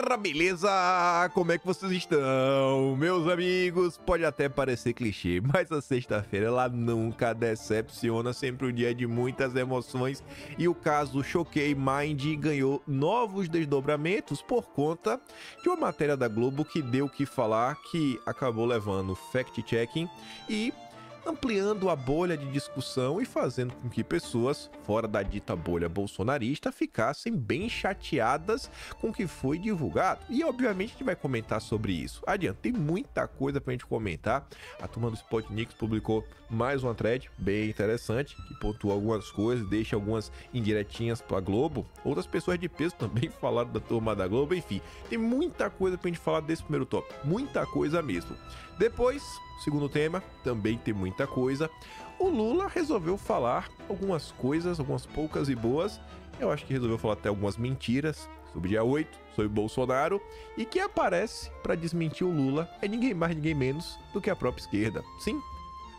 Galera, beleza? Como é que vocês estão? Meus amigos, pode até parecer clichê, mas a sexta-feira ela nunca decepciona, sempre um dia de muitas emoções. E o caso Choquei Mind ganhou novos desdobramentos por conta de uma matéria da Globo que deu o que falar, que acabou levando fact-checking e ampliando a bolha de discussão e fazendo com que pessoas fora da dita bolha bolsonarista ficassem bem chateadas com o que foi divulgado. E obviamente a gente vai comentar sobre isso. Adiante, tem muita coisa pra gente comentar. A turma do Spotnix publicou mais uma thread bem interessante, que pontua algumas coisas, deixa algumas indiretinhas pra Globo. Outras pessoas de peso também falaram da turma da Globo. Enfim, tem muita coisa pra gente falar desse primeiro tópico. Muita coisa mesmo. Depois, segundo tema, também tem muita coisa. O Lula resolveu falar algumas coisas, algumas poucas e boas. Eu acho que resolveu falar até algumas mentiras sobre o dia 8, sobre Bolsonaro. E quem aparece para desmentir o Lula é ninguém mais, ninguém menos do que a própria esquerda. Sim,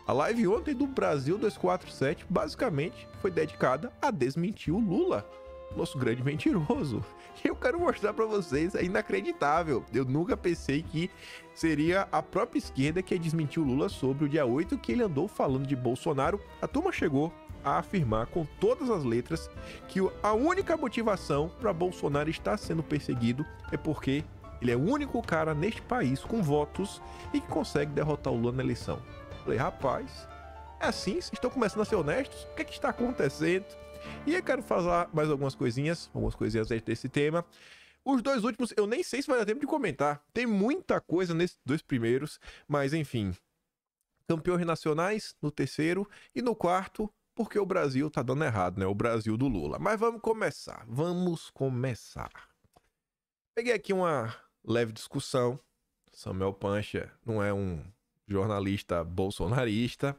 a live ontem do Brasil 247 basicamente foi dedicada a desmentir o Lula, nosso grande mentiroso. E eu quero mostrar pra vocês, é inacreditável. Eu nunca pensei que seria a própria esquerda que ia desmentir o Lula sobre o dia 8, que ele andou falando de Bolsonaro. A turma chegou a afirmar com todas as letras que a única motivação para Bolsonaro estar sendo perseguido é porque ele é o único cara neste país com votos e que consegue derrotar o Lula na eleição. Falei, rapaz, é assim? Vocês estão começando a ser honestos? O que é que está acontecendo? E eu quero falar mais algumas coisinhas antes desse tema. Os dois últimos, eu nem sei se vai dar tempo de comentar. Tem muita coisa nesses dois primeiros, mas enfim. Campeões nacionais no terceiro e no quarto, porque o Brasil tá dando errado, né? O Brasil do Lula. Mas vamos começar. Peguei aqui uma leve discussão. Samuel Pancha não é um jornalista bolsonarista.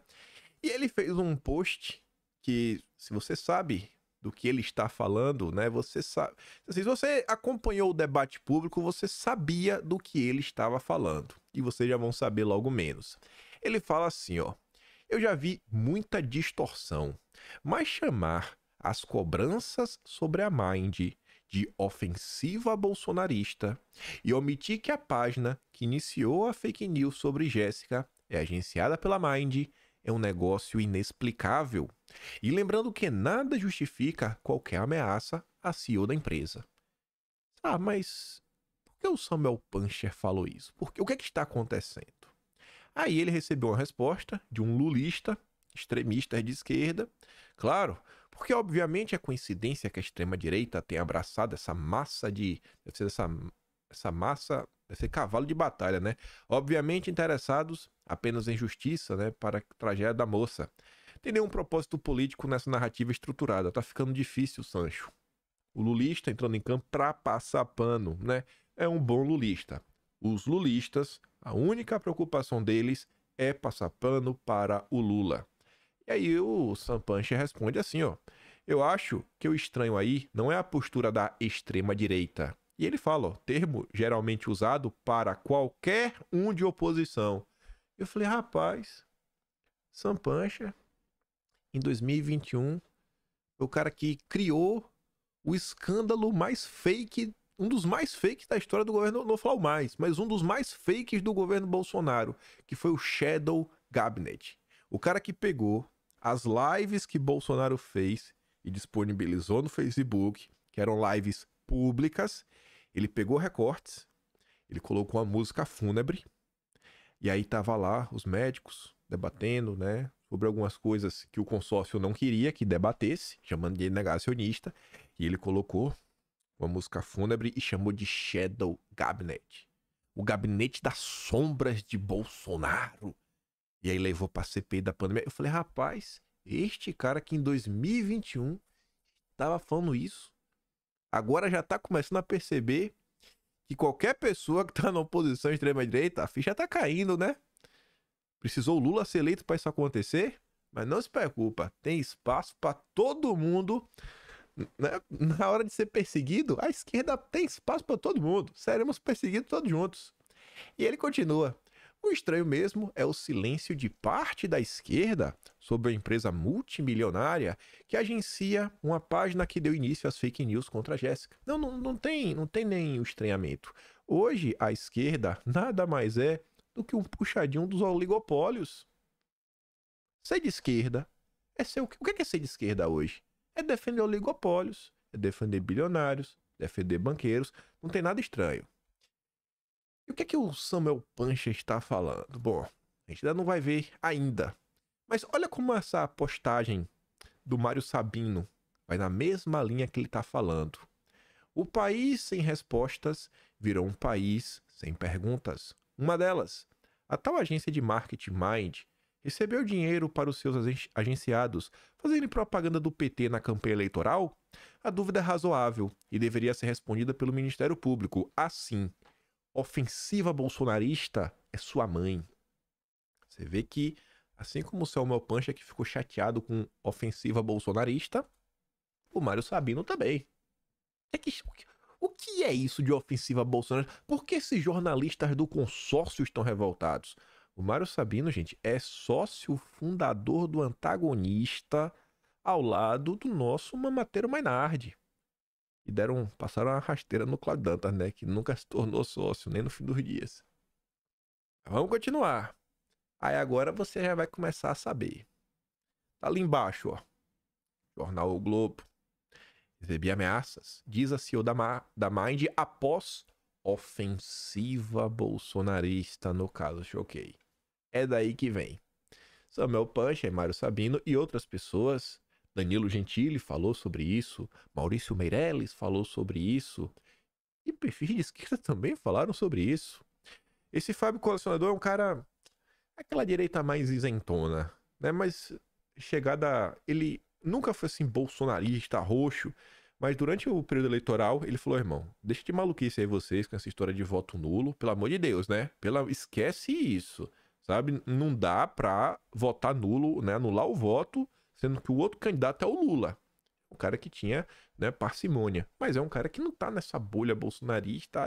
E ele fez um post que, se você sabe do que ele está falando, né, você sabe. Se você acompanhou o debate público, você sabia do que ele estava falando. E vocês já vão saber logo menos. Ele fala assim, ó. Eu já vi muita distorção, mas chamar as cobranças sobre a Mind de ofensiva bolsonarista e omitir que a página que iniciou a fake news sobre Jéssica é agenciada pela Mind é um negócio inexplicável. E lembrando que nada justifica qualquer ameaça à CEO da empresa. Ah, mas por que o Samuel Pancher falou isso? O que é que está acontecendo? Aí ele recebeu uma resposta de um lulista, extremista de esquerda. Claro, porque obviamente é coincidência que a extrema-direita tenha abraçado essa massa de... Deve ser essa massa... Deve ser cavalo de batalha, né? Obviamente interessados apenas em justiça, né? Para a tragédia da moça. Tem nenhum propósito político nessa narrativa estruturada. Tá ficando difícil, Sancho. O lulista entrando em campo pra passar pano, né? É um bom lulista. Os lulistas, a única preocupação deles é passar pano para o Lula. E aí o Sam Pancher responde assim, ó. Eu acho que o estranho aí não é a postura da extrema-direita. E ele fala, ó, termo geralmente usado para qualquer um de oposição. Eu falei, rapaz, Sam Pancher, em 2021, o cara que criou o escândalo mais fake, um dos mais fakes da história do governo, não vou falar o mais, mas um dos mais fakes do governo Bolsonaro, que foi o Shadow Cabinet. O cara que pegou as lives que Bolsonaro fez e disponibilizou no Facebook, que eram lives públicas, ele pegou recortes, ele colocou uma música fúnebre, e aí tava lá os médicos debatendo, né, sobre algumas coisas que o consórcio não queria que debatesse, chamando de negacionista, e ele colocou uma música fúnebre e chamou de Shadow Cabinet. O gabinete das sombras de Bolsonaro. E aí levou pra CPI da pandemia. Eu falei, rapaz, este cara que em 2021 tava falando isso, agora já tá começando a perceber que qualquer pessoa que tá na oposição extrema-direita, a ficha tá caindo, né? Precisou o Lula ser eleito para isso acontecer? Mas não se preocupa, tem espaço para todo mundo, né? Na hora de ser perseguido, a esquerda tem espaço para todo mundo. Seremos perseguidos todos juntos. E ele continua. O estranho mesmo é o silêncio de parte da esquerda sobre a empresa multimilionária que agencia uma página que deu início às fake news contra a Jéssica. Não tem nem o estranhamento. Hoje, a esquerda nada mais é do que um puxadinho dos oligopólios. Ser de esquerda é ser o que é ser de esquerda hoje? É defender oligopólios, é defender bilionários, defender banqueiros, não tem nada estranho. E o que é que o Samuel Pancha está falando? Bom, a gente ainda não vai ver ainda. Mas olha como essa postagem do Mário Sabino vai na mesma linha que ele está falando. O país sem respostas virou um país sem perguntas. Uma delas, a tal agência de marketing Mind, recebeu dinheiro para os seus agenciados fazerem propaganda do PT na campanha eleitoral? A dúvida é razoável e deveria ser respondida pelo Ministério Público. Assim, ofensiva bolsonarista é sua mãe. Você vê que, assim como o Samuel Pancha que ficou chateado com ofensiva bolsonarista, o Mário Sabino também. O que é isso de ofensiva bolsonarista? Por que esses jornalistas do consórcio estão revoltados? O Mário Sabino, gente, é sócio fundador do Antagonista ao lado do nosso Mamateiro Mainardi. E passaram uma rasteira no Cláudio Dantas, né? Que nunca se tornou sócio, nem no fim dos dias. Vamos continuar. Aí agora você já vai começar a saber. Tá ali embaixo, ó. Jornal O Globo. Recebi ameaças. Diz a CEO da Mind após ofensiva bolsonarista no caso Choquei. É daí que vem. Samuel Pancha e Mário Sabino e outras pessoas. Danilo Gentili falou sobre isso. Maurício Meirelles falou sobre isso. E perfis de esquerda também falaram sobre isso. Esse Fábio Colecionador é um cara... aquela direita mais isentona, né? Mas ele nunca foi assim bolsonarista, roxo. Mas durante o período eleitoral, ele falou, irmão, deixa de maluquice aí vocês com essa história de voto nulo. Pelo amor de Deus, né? Esquece isso. Sabe, não dá pra votar nulo, né, anular o voto, sendo que o outro candidato é o Lula. O cara que tinha, né, parcimônia. Mas é um cara que não tá nessa bolha bolsonarista.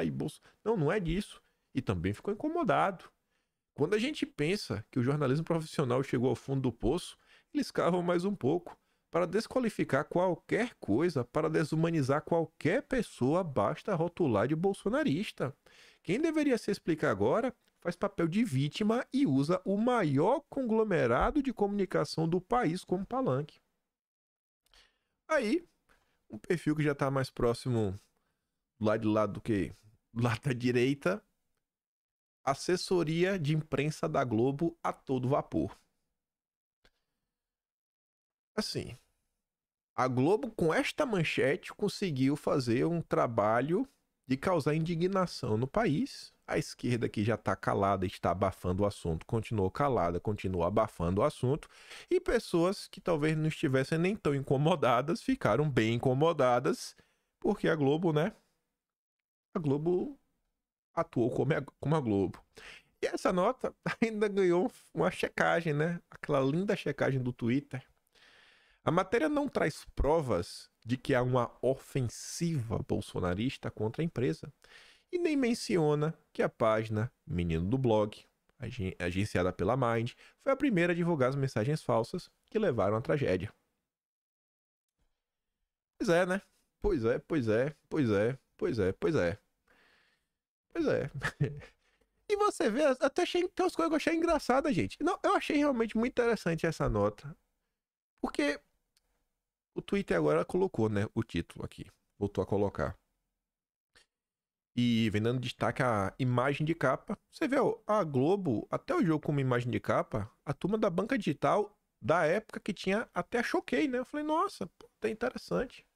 Não é disso. E também ficou incomodado. Quando a gente pensa que o jornalismo profissional chegou ao fundo do poço, eles cavam mais um pouco. Para desqualificar qualquer coisa, para desumanizar qualquer pessoa, basta rotular de bolsonarista. Quem deveria se explicar agora faz papel de vítima e usa o maior conglomerado de comunicação do país como palanque. Aí, um perfil que já está mais próximo do lado de lá do que do lado da direita, assessoria de imprensa da Globo a todo vapor. Assim, a Globo com esta manchete conseguiu fazer um trabalho de causar indignação no país. A esquerda que já está calada, está abafando o assunto, continuou calada, continua abafando o assunto. E pessoas que talvez não estivessem nem tão incomodadas, ficaram bem incomodadas, porque a Globo, né? A Globo atuou como a Globo. E essa nota ainda ganhou uma checagem, né? Aquela linda checagem do Twitter. A matéria não traz provas de que há uma ofensiva bolsonarista contra a empresa. E nem menciona que a página Menino do Blog, agenciada pela Mind, foi a primeira a divulgar as mensagens falsas que levaram à tragédia. Pois é, né? Pois é. E você vê, até tem umas coisas que eu achei engraçadas, gente. Não, eu achei realmente muito interessante essa nota. Porque o Twitter agora colocou, né, o título aqui. Voltou a colocar. E vem dando destaque a imagem de capa. Você vê, ó, a Globo, até o jogo como imagem de capa, a turma da banca digital da época que tinha até a Choquei, né? Eu falei, nossa, pô, tá interessante.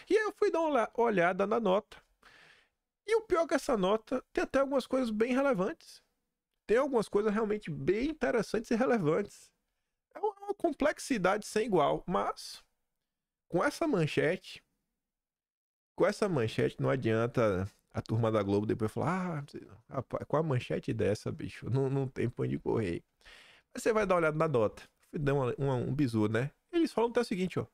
E aí eu fui dar uma olhada na nota. E o pior é que essa nota tem até algumas coisas bem relevantes. Tem algumas coisas realmente bem interessantes e relevantes. É uma complexidade sem igual, mas com essa manchete não adianta a turma da Globo depois falar, rapaz, com a manchete dessa, bicho, não tem pra onde correr. Mas você vai dar uma olhada na nota. Fui dar um bizu, né? Eles falam até o seguinte, ó.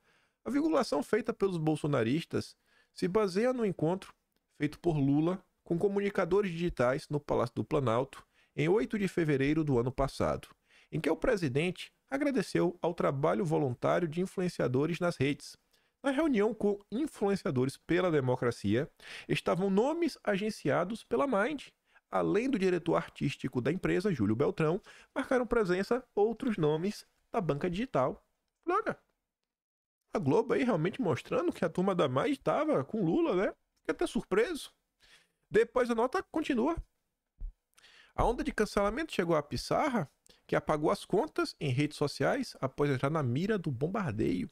A vinculação feita pelos bolsonaristas se baseia no encontro feito por Lula com comunicadores digitais no Palácio do Planalto em 8 de fevereiro do ano passado, em que o presidente agradeceu ao trabalho voluntário de influenciadores nas redes. Na reunião com influenciadores pela democracia, estavam nomes agenciados pela Mind. Além do diretor artístico da empresa, Júlio Beltrão, marcaram presença outros nomes da banca digital. Olha, a Globo aí realmente mostrando que a turma da Mind estava com Lula, né? Fiquei até surpreso. Depois a nota continua. A onda de cancelamento chegou à Pissarra, que apagou as contas em redes sociais após entrar na mira do bombardeio.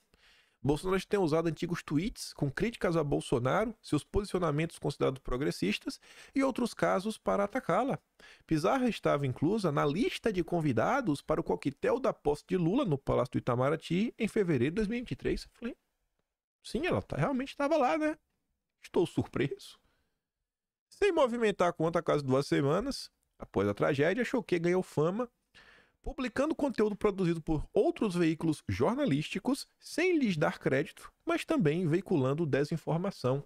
Bolsonaro tem usado antigos tweets com críticas a Bolsonaro, seus posicionamentos considerados progressistas e outros casos para atacá-la. Pizarra estava inclusa na lista de convidados para o coquetel da posse de Lula no Palácio do Itamaraty em fevereiro de 2023. Falei, sim, ela realmente estava lá, né? Estou surpreso. Sem movimentar a conta há quase 2 semanas, após a tragédia, Choquei ganhou fama publicando conteúdo produzido por outros veículos jornalísticos sem lhes dar crédito, mas também veiculando desinformação.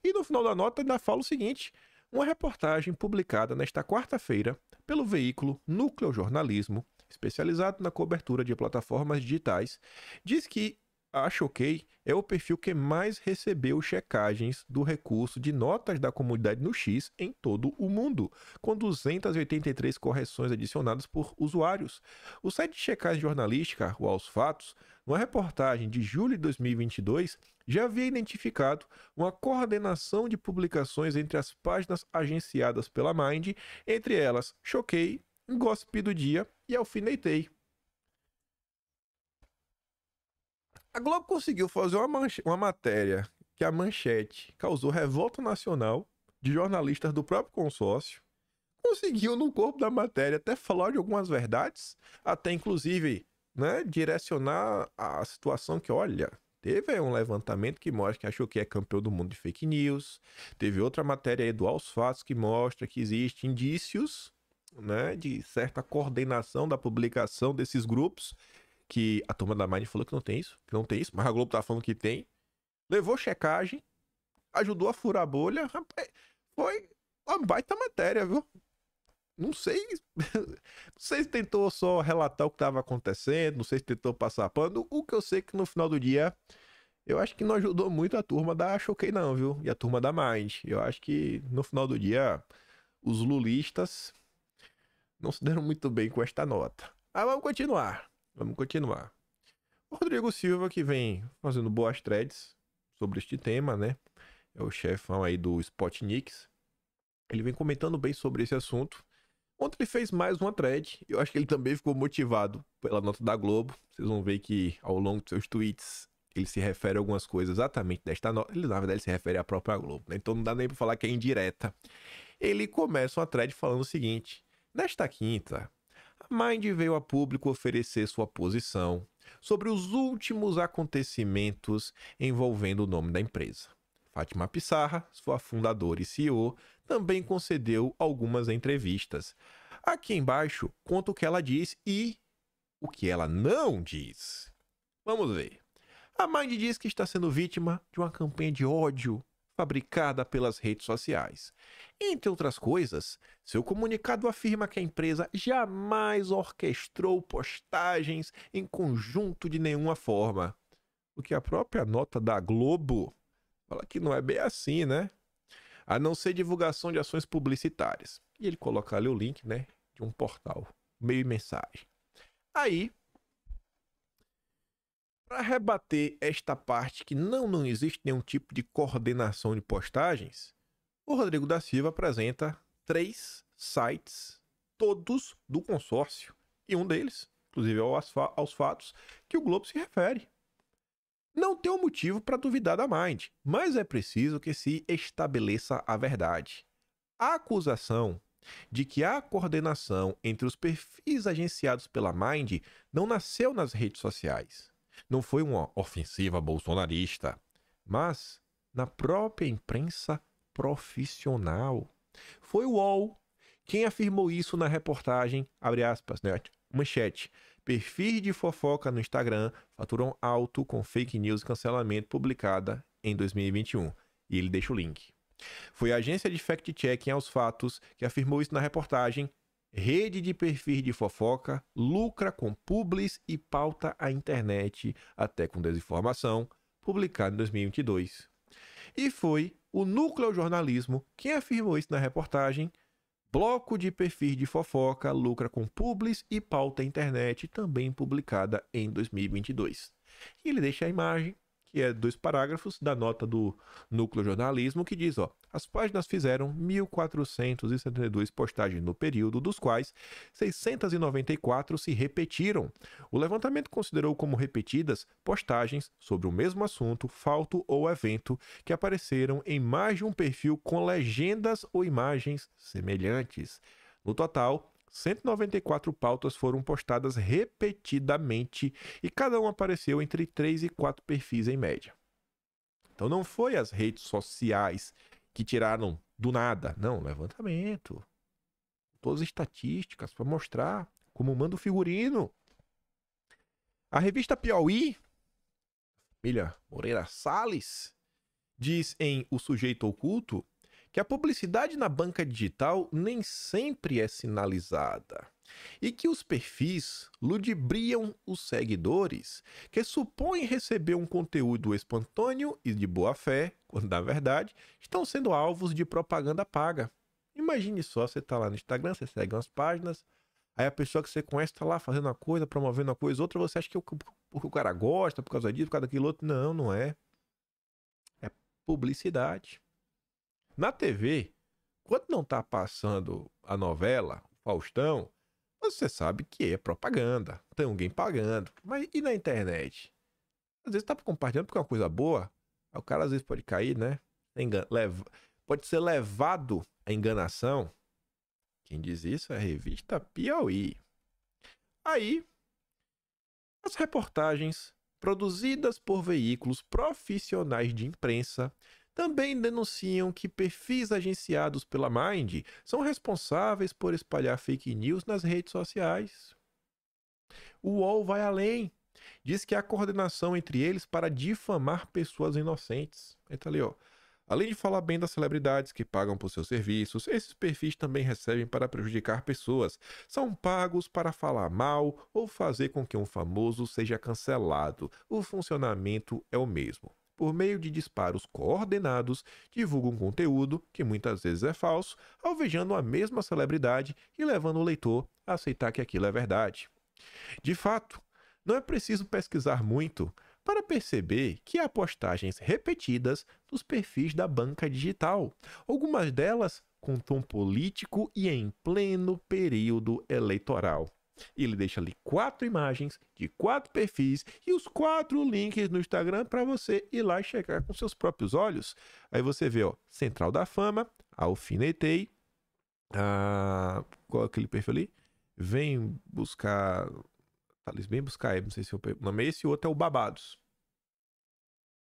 E no final da nota ainda fala o seguinte: uma reportagem publicada nesta quarta-feira pelo veículo Núcleo Jornalismo, especializado na cobertura de plataformas digitais, diz que a Choquei é o perfil que mais recebeu checagens do recurso de notas da comunidade no X em todo o mundo, com 283 correções adicionadas por usuários. O site de checagem jornalística, o Aos Fatos, numa reportagem de julho de 2022, já havia identificado uma coordenação de publicações entre as páginas agenciadas pela Mind, entre elas Choquei, Gossip do Dia e Alfinetei. A Globo conseguiu fazer uma matéria que a manchete causou revolta nacional de jornalistas do próprio consórcio. Conseguiu, no corpo da matéria, até falar de algumas verdades, até inclusive, né, direcionar a situação que, olha, teve um levantamento que mostra que achou que é campeão do mundo de fake news. Teve outra matéria aí do Aos Fatos que mostra que existem indícios, né, de certa coordenação da publicação desses grupos, que a turma da Mind falou que não tem isso, mas a Globo tá falando que tem. Levou checagem, ajudou a furar a bolha. Rapaz, foi uma baita matéria, viu? Não sei, não sei se tentou só relatar o que estava acontecendo, não sei se tentou passar pano. O que eu sei é que no final do dia, eu acho que não ajudou muito a turma da Choquei não, viu? E a turma da Mind. Eu acho que no final do dia, os lulistas não se deram muito bem com esta nota. Mas vamos continuar. O Rodrigo Silva, que vem fazendo boas threads sobre este tema, né? É o chefão aí do Spotniks. Ele vem comentando bem sobre esse assunto. Ontem ele fez mais uma thread. Eu acho que ele também ficou motivado pela nota da Globo. Vocês vão ver que ao longo de seus tweets ele se refere a algumas coisas exatamente desta nota. Ele, na verdade, se refere à própria Globo, né? Então não dá nem pra falar que é indireta. Ele começa uma thread falando o seguinte: nesta quinta, a Mind veio a público oferecer sua posição sobre os últimos acontecimentos envolvendo o nome da empresa. Fátima Pissarra, sua fundadora e CEO, também concedeu algumas entrevistas. Aqui embaixo conta o que ela diz e o que ela não diz. Vamos ver. A Mind diz que está sendo vítima de uma campanha de ódio fabricada pelas redes sociais. Entre outras coisas, seu comunicado afirma que a empresa jamais orquestrou postagens em conjunto de nenhuma forma. O que a própria nota da Globo fala que não é bem assim, né? A não ser divulgação de ações publicitárias. E ele coloca ali o link, né, de um portal, meio mensagem. Aí, para rebater esta parte que não existe nenhum tipo de coordenação de postagens, o Rodrigo da Silva apresenta 3 sites, todos do consórcio. E um deles, inclusive, é aos fatos que o Globo se refere. Não tem um motivo para duvidar da Mind, mas é preciso que se estabeleça a verdade. A acusação de que a coordenação entre os perfis agenciados pela Mind não nasceu nas redes sociais. Não foi uma ofensiva bolsonarista, mas na própria imprensa profissional. Foi o UOL quem afirmou isso na reportagem, abre aspas, né? Manchete: perfis de fofoca no Instagram faturam alto com fake news e cancelamento, publicada em 2021. E ele deixa o link. Foi a agência de fact-checking Aos Fatos que afirmou isso na reportagem, Rede de perfis de fofoca lucra com publis e pauta a internet até com desinformação, publicado em 2022. E foi o Núcleo Jornalismo quem afirmou isso na reportagem. Bloco de perfis de fofoca lucra com publis e pauta a internet, também publicada em 2022. E ele deixa a imagem, que é 2 parágrafos da nota do Núcleo Jornalismo, que diz, as páginas fizeram 1.472 postagens no período, dos quais 694 se repetiram. O levantamento considerou como repetidas postagens sobre o mesmo assunto, fato ou evento que apareceram em mais de um perfil com legendas ou imagens semelhantes. No total, 194 pautas foram postadas repetidamente e cada uma apareceu entre 3 e 4 perfis em média. Então não foi as redes sociais que tiraram do nada, não, levantamento. Todas as estatísticas para mostrar como manda o figurino. A revista Piauí, família Moreira Salles, diz em O Sujeito Oculto que a publicidade na banca digital nem sempre é sinalizada e que os perfis ludibriam os seguidores que supõem receber um conteúdo espontâneo e de boa fé, quando na verdade estão sendo alvos de propaganda paga. Imagine só, você está lá no Instagram, você segue umas páginas, aí a pessoa que você conhece está lá fazendo uma coisa, promovendo uma coisa, outra, você acha que porque o cara gosta, por causa disso, por causa daquilo outro. Não, não é. É publicidade. Na TV, quando não está passando a novela, o Faustão, você sabe que é propaganda, tem alguém pagando. Mas e na internet? Às vezes está compartilhando porque é uma coisa boa, aí o cara às vezes pode cair, né? Pode ser levado à enganação. Quem diz isso é a revista Piauí. Aí, as reportagens produzidas por veículos profissionais de imprensa também denunciam que perfis agenciados pela Mind são responsáveis por espalhar fake news nas redes sociais. O UOL vai além. Diz que há coordenação entre eles para difamar pessoas inocentes. Aí tá ali, Além de falar bem das celebridades que pagam por seus serviços, esses perfis também recebem para prejudicar pessoas. São pagos para falar mal ou fazer com que um famoso seja cancelado. O funcionamento é o mesmo. Por meio de disparos coordenados, divulgam conteúdo, que muitas vezes é falso, alvejando a mesma celebridade e levando o leitor a aceitar que aquilo é verdade. De fato, não é preciso pesquisar muito para perceber que há postagens repetidas nos perfis da banca digital, algumas delas com tom político e em pleno período eleitoral. Ele deixa ali 4 imagens de 4 perfis e os 4 links no Instagram para você ir lá e checar com seus próprios olhos. Aí você vê, Central da Fama, Alfinetei, qual é aquele perfil ali? Vem buscar, não sei se o nome é esse, o outro é o Babados.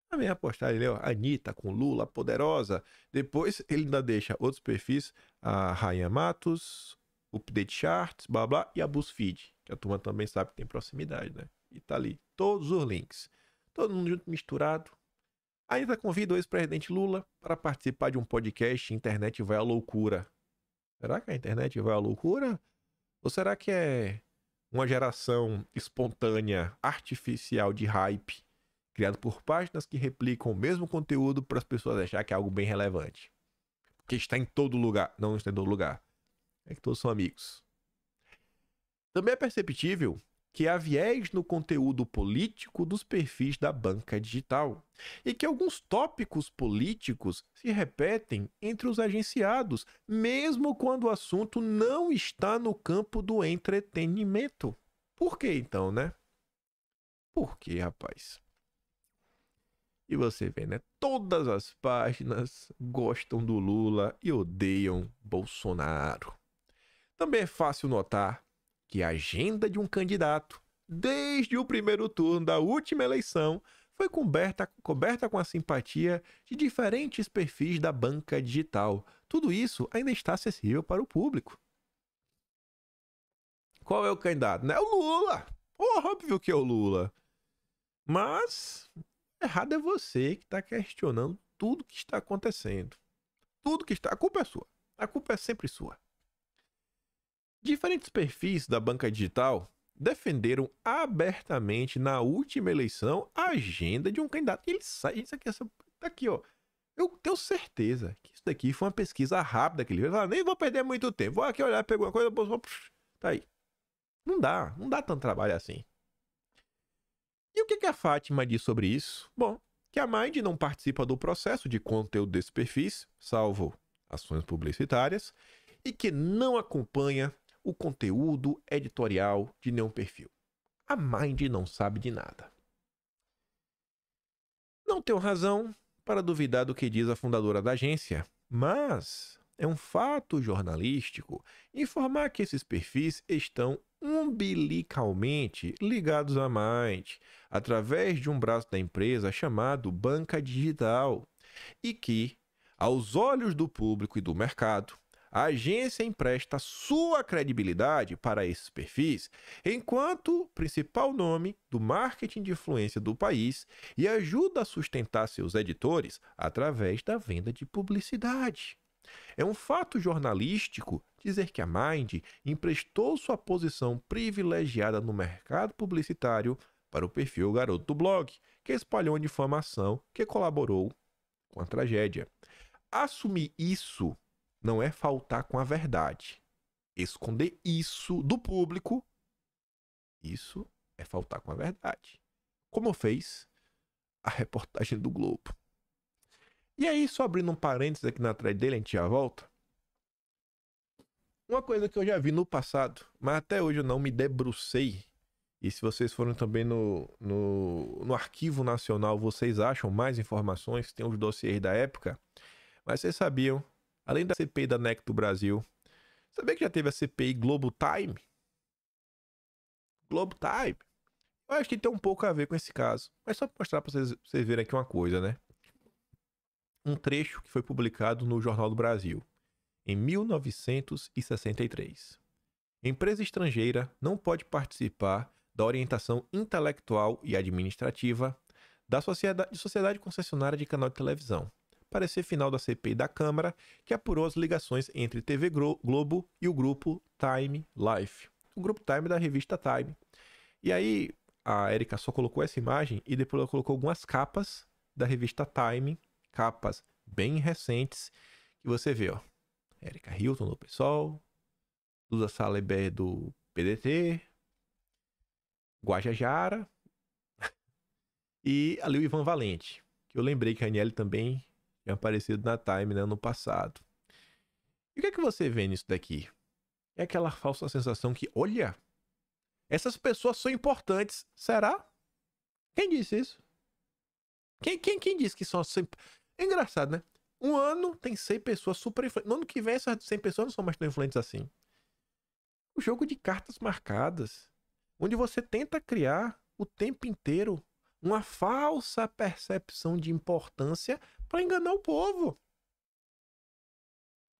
Também a postagem ali, Anitta com Lula, poderosa. Depois ele ainda deixa outros perfis, a Rainha Matos, Update Charts, blá blá, e a BuzzFeed, que a turma também sabe que tem proximidade, né? E tá ali todos os links. Todo mundo junto, misturado. Ainda convida o ex-presidente Lula para participar de um podcast Internet Vai à Loucura. Será que a internet vai à loucura? Ou será que é uma geração espontânea, artificial de hype, criado por páginas que replicam o mesmo conteúdo para as pessoas acharem que é algo bem relevante? Porque está em todo lugar. Não está em todo lugar. É que todos são amigos. Também é perceptível que há viés no conteúdo político dos perfis da banca digital e que alguns tópicos políticos se repetem entre os agenciados, mesmo quando o assunto não está no campo do entretenimento. Por que então, né? Por que, rapaz? E você vê, né? Todas as páginas gostam do Lula e odeiam Bolsonaro. Também é fácil notar que a agenda de um candidato, desde o primeiro turno da última eleição, foi coberta com a simpatia de diferentes perfis da banca digital. Tudo isso ainda está acessível para o público. Qual é o candidato? Não é o Lula! Óbvio que é o Lula. Mas errado é você que está questionando tudo que está acontecendo. A culpa é sua. A culpa é sempre sua. Diferentes perfis da banca digital defenderam abertamente na última eleição a agenda de um candidato. E ele sai, isso aqui, aqui, ó. Eu tenho certeza que isso daqui foi uma pesquisa rápida que ele fez. Nem vou perder muito tempo. Vou aqui olhar, pegou uma coisa, tá aí. Não dá tanto trabalho assim. E o que a Fátima diz sobre isso? Bom, que a Mind não participa do processo de conteúdo desses perfis, salvo ações publicitárias, e que não acompanha o conteúdo editorial de nenhum perfil. A Mind não sabe de nada. Não tenho razão para duvidar do que diz a fundadora da agência, mas é um fato jornalístico informar que esses perfis estão umbilicalmente ligados à Mind, através de um braço da empresa chamado Banca Digital, e que, aos olhos do público e do mercado, a agência empresta sua credibilidade para esses perfis enquanto principal nome do marketing de influência do país e ajuda a sustentar seus editores através da venda de publicidade. É um fato jornalístico dizer que a Mind emprestou sua posição privilegiada no mercado publicitário para o perfil Garoto do Blog, que espalhou a difamação que colaborou com a tragédia. Assumir isso não é faltar com a verdade. Esconder isso do público, isso é faltar com a verdade. Como fez a reportagem do Globo. E aí, só abrindo um parênteses aqui na thread dele, a gente já volta. Uma coisa que eu já vi no passado, mas até hoje eu não me debrucei. E se vocês forem também no Arquivo Nacional, vocês acham mais informações, tem os dossiês da época. Mas vocês sabiam, além da CPI da NEC do Brasil, sabia que já teve a CPI Globo Time? Globo Time. Eu acho que tem um pouco a ver com esse caso. Mas só para mostrar para vocês verem aqui uma coisa, né? Um trecho que foi publicado no Jornal do Brasil, em 1963. Empresa estrangeira não pode participar da orientação intelectual e administrativa da sociedade concessionária de canal de televisão. Parecer final da CPI da Câmara, que apurou as ligações entre TV Globo e o grupo Time Life. O grupo Time da revista Time. E aí, a Erika só colocou essa imagem e depois ela colocou algumas capas da revista Time, capas bem recentes, que você vê, ó. Erika Hilton do PSOL, Lusa Salebé do PDT, Guajajara e ali o Ivan Valente, que eu lembrei que a Aniele também tinha aparecido na Time, né, no passado. E o que é que você vê nisso daqui? É aquela falsa sensação que, olha, essas pessoas são importantes. Será? Quem disse isso? Quem disse que são sempre... É engraçado, né? Um ano tem 100 pessoas super influentes. No ano que vem essas 100 pessoas não são mais tão influentes assim. O jogo de cartas marcadas, onde você tenta criar o tempo inteiro uma falsa percepção de importância para enganar o povo.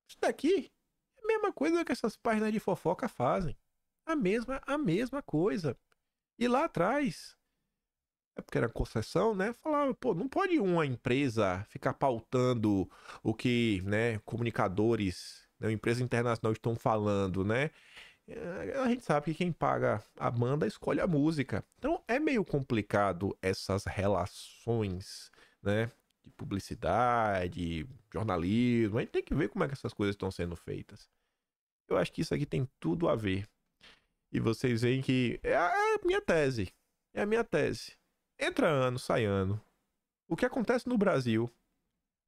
Isso daqui é a mesma coisa que essas páginas de fofoca fazem. A mesma coisa. E lá atrás, é porque era concessão, né? Falava, pô, não pode uma empresa ficar pautando o que, né, comunicadores, né, empresas internacionais estão falando, né? A gente sabe que quem paga a banda escolhe a música. Então é meio complicado essas relações, né? De publicidade, jornalismo. A gente tem que ver como é que essas coisas estão sendo feitas. Eu acho que isso aqui tem tudo a ver. E vocês veem que é a minha tese. É a minha tese. Entra ano, sai ano. O que acontece no Brasil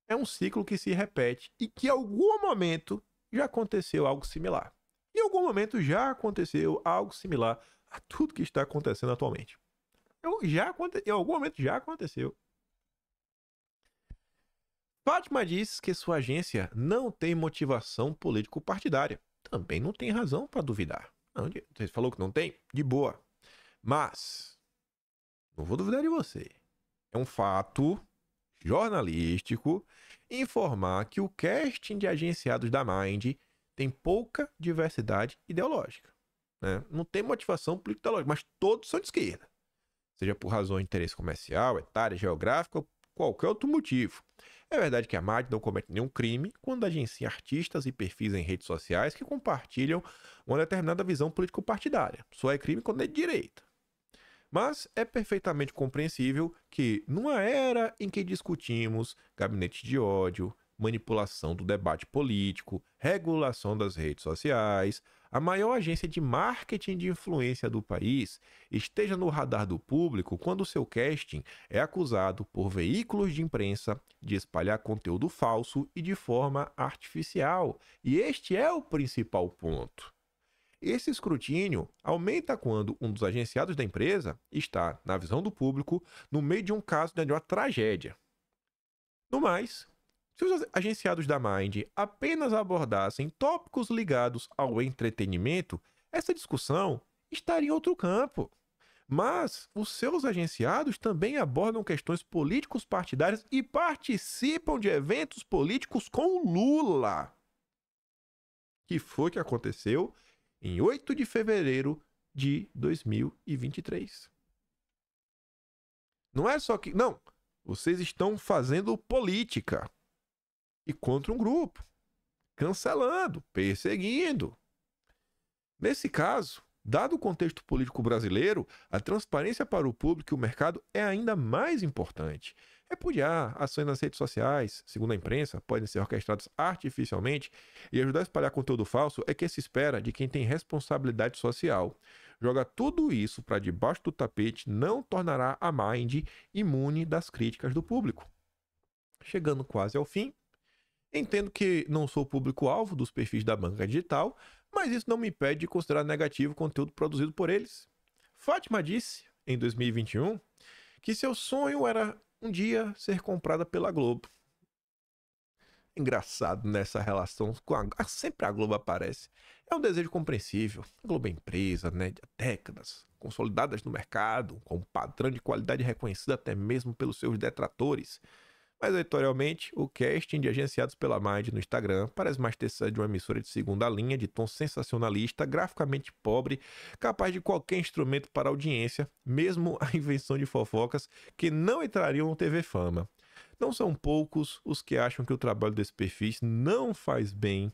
é um ciclo que se repete e que em algum momento já aconteceu algo similar. Em algum momento já aconteceu algo similar a tudo que está acontecendo atualmente. Em algum momento já aconteceu. Fátima diz que sua agência não tem motivação político-partidária. Também não tem razão para duvidar. Você falou que não tem? De boa. Mas não vou duvidar de você. É um fato jornalístico informar que o casting de agenciados da Mind tem pouca diversidade ideológica, né? Não tem motivação político-ideológica, mas todos são de esquerda. Seja por razões de interesse comercial, etária, geográfica, qualquer outro motivo. É verdade que a MAD não comete nenhum crime quando agencia artistas e perfis em redes sociais que compartilham uma determinada visão político-partidária. Só é crime quando é de direita. Mas é perfeitamente compreensível que, numa era em que discutimos gabinete de ódio, manipulação do debate político, regulação das redes sociais, a maior agência de marketing de influência do país esteja no radar do público quando seu casting é acusado por veículos de imprensa de espalhar conteúdo falso e de forma artificial. E este é o principal ponto. Esse escrutínio aumenta quando um dos agenciados da empresa está, na visão do público, no meio de um caso de uma tragédia. No mais, se os agenciados da Mind apenas abordassem tópicos ligados ao entretenimento, essa discussão estaria em outro campo. Mas os seus agenciados também abordam questões políticos partidárias e participam de eventos políticos com Lula. Que foi que aconteceu em 8 de fevereiro de 2023. Não é só que... Não, vocês estão fazendo política. E contra um grupo. Cancelando, perseguindo. Nesse caso, dado o contexto político brasileiro, a transparência para o público e o mercado é ainda mais importante. Repudiar ações nas redes sociais, segundo a imprensa, podem ser orquestradas artificialmente e ajudar a espalhar conteúdo falso é que se espera de quem tem responsabilidade social. Jogar tudo isso para debaixo do tapete não tornará a Mind imune das críticas do público. Chegando quase ao fim, entendo que não sou público-alvo dos perfis da banca digital, mas isso não me impede de considerar negativo o conteúdo produzido por eles. Fátima disse, em 2021, que seu sonho era um dia ser comprada pela Globo. Engraçado nessa relação com sempre a Globo aparece. É um desejo compreensível. A Globo é empresa, né, de décadas, consolidadas no mercado, com um padrão de qualidade reconhecido até mesmo pelos seus detratores. Mas, editorialmente, o casting de agenciados pela Mind no Instagram parece mais ter sido de uma emissora de segunda linha, de tom sensacionalista, graficamente pobre, capaz de qualquer instrumento para audiência, mesmo a invenção de fofocas que não entrariam no TV Fama. Não são poucos os que acham que o trabalho desses perfis não faz bem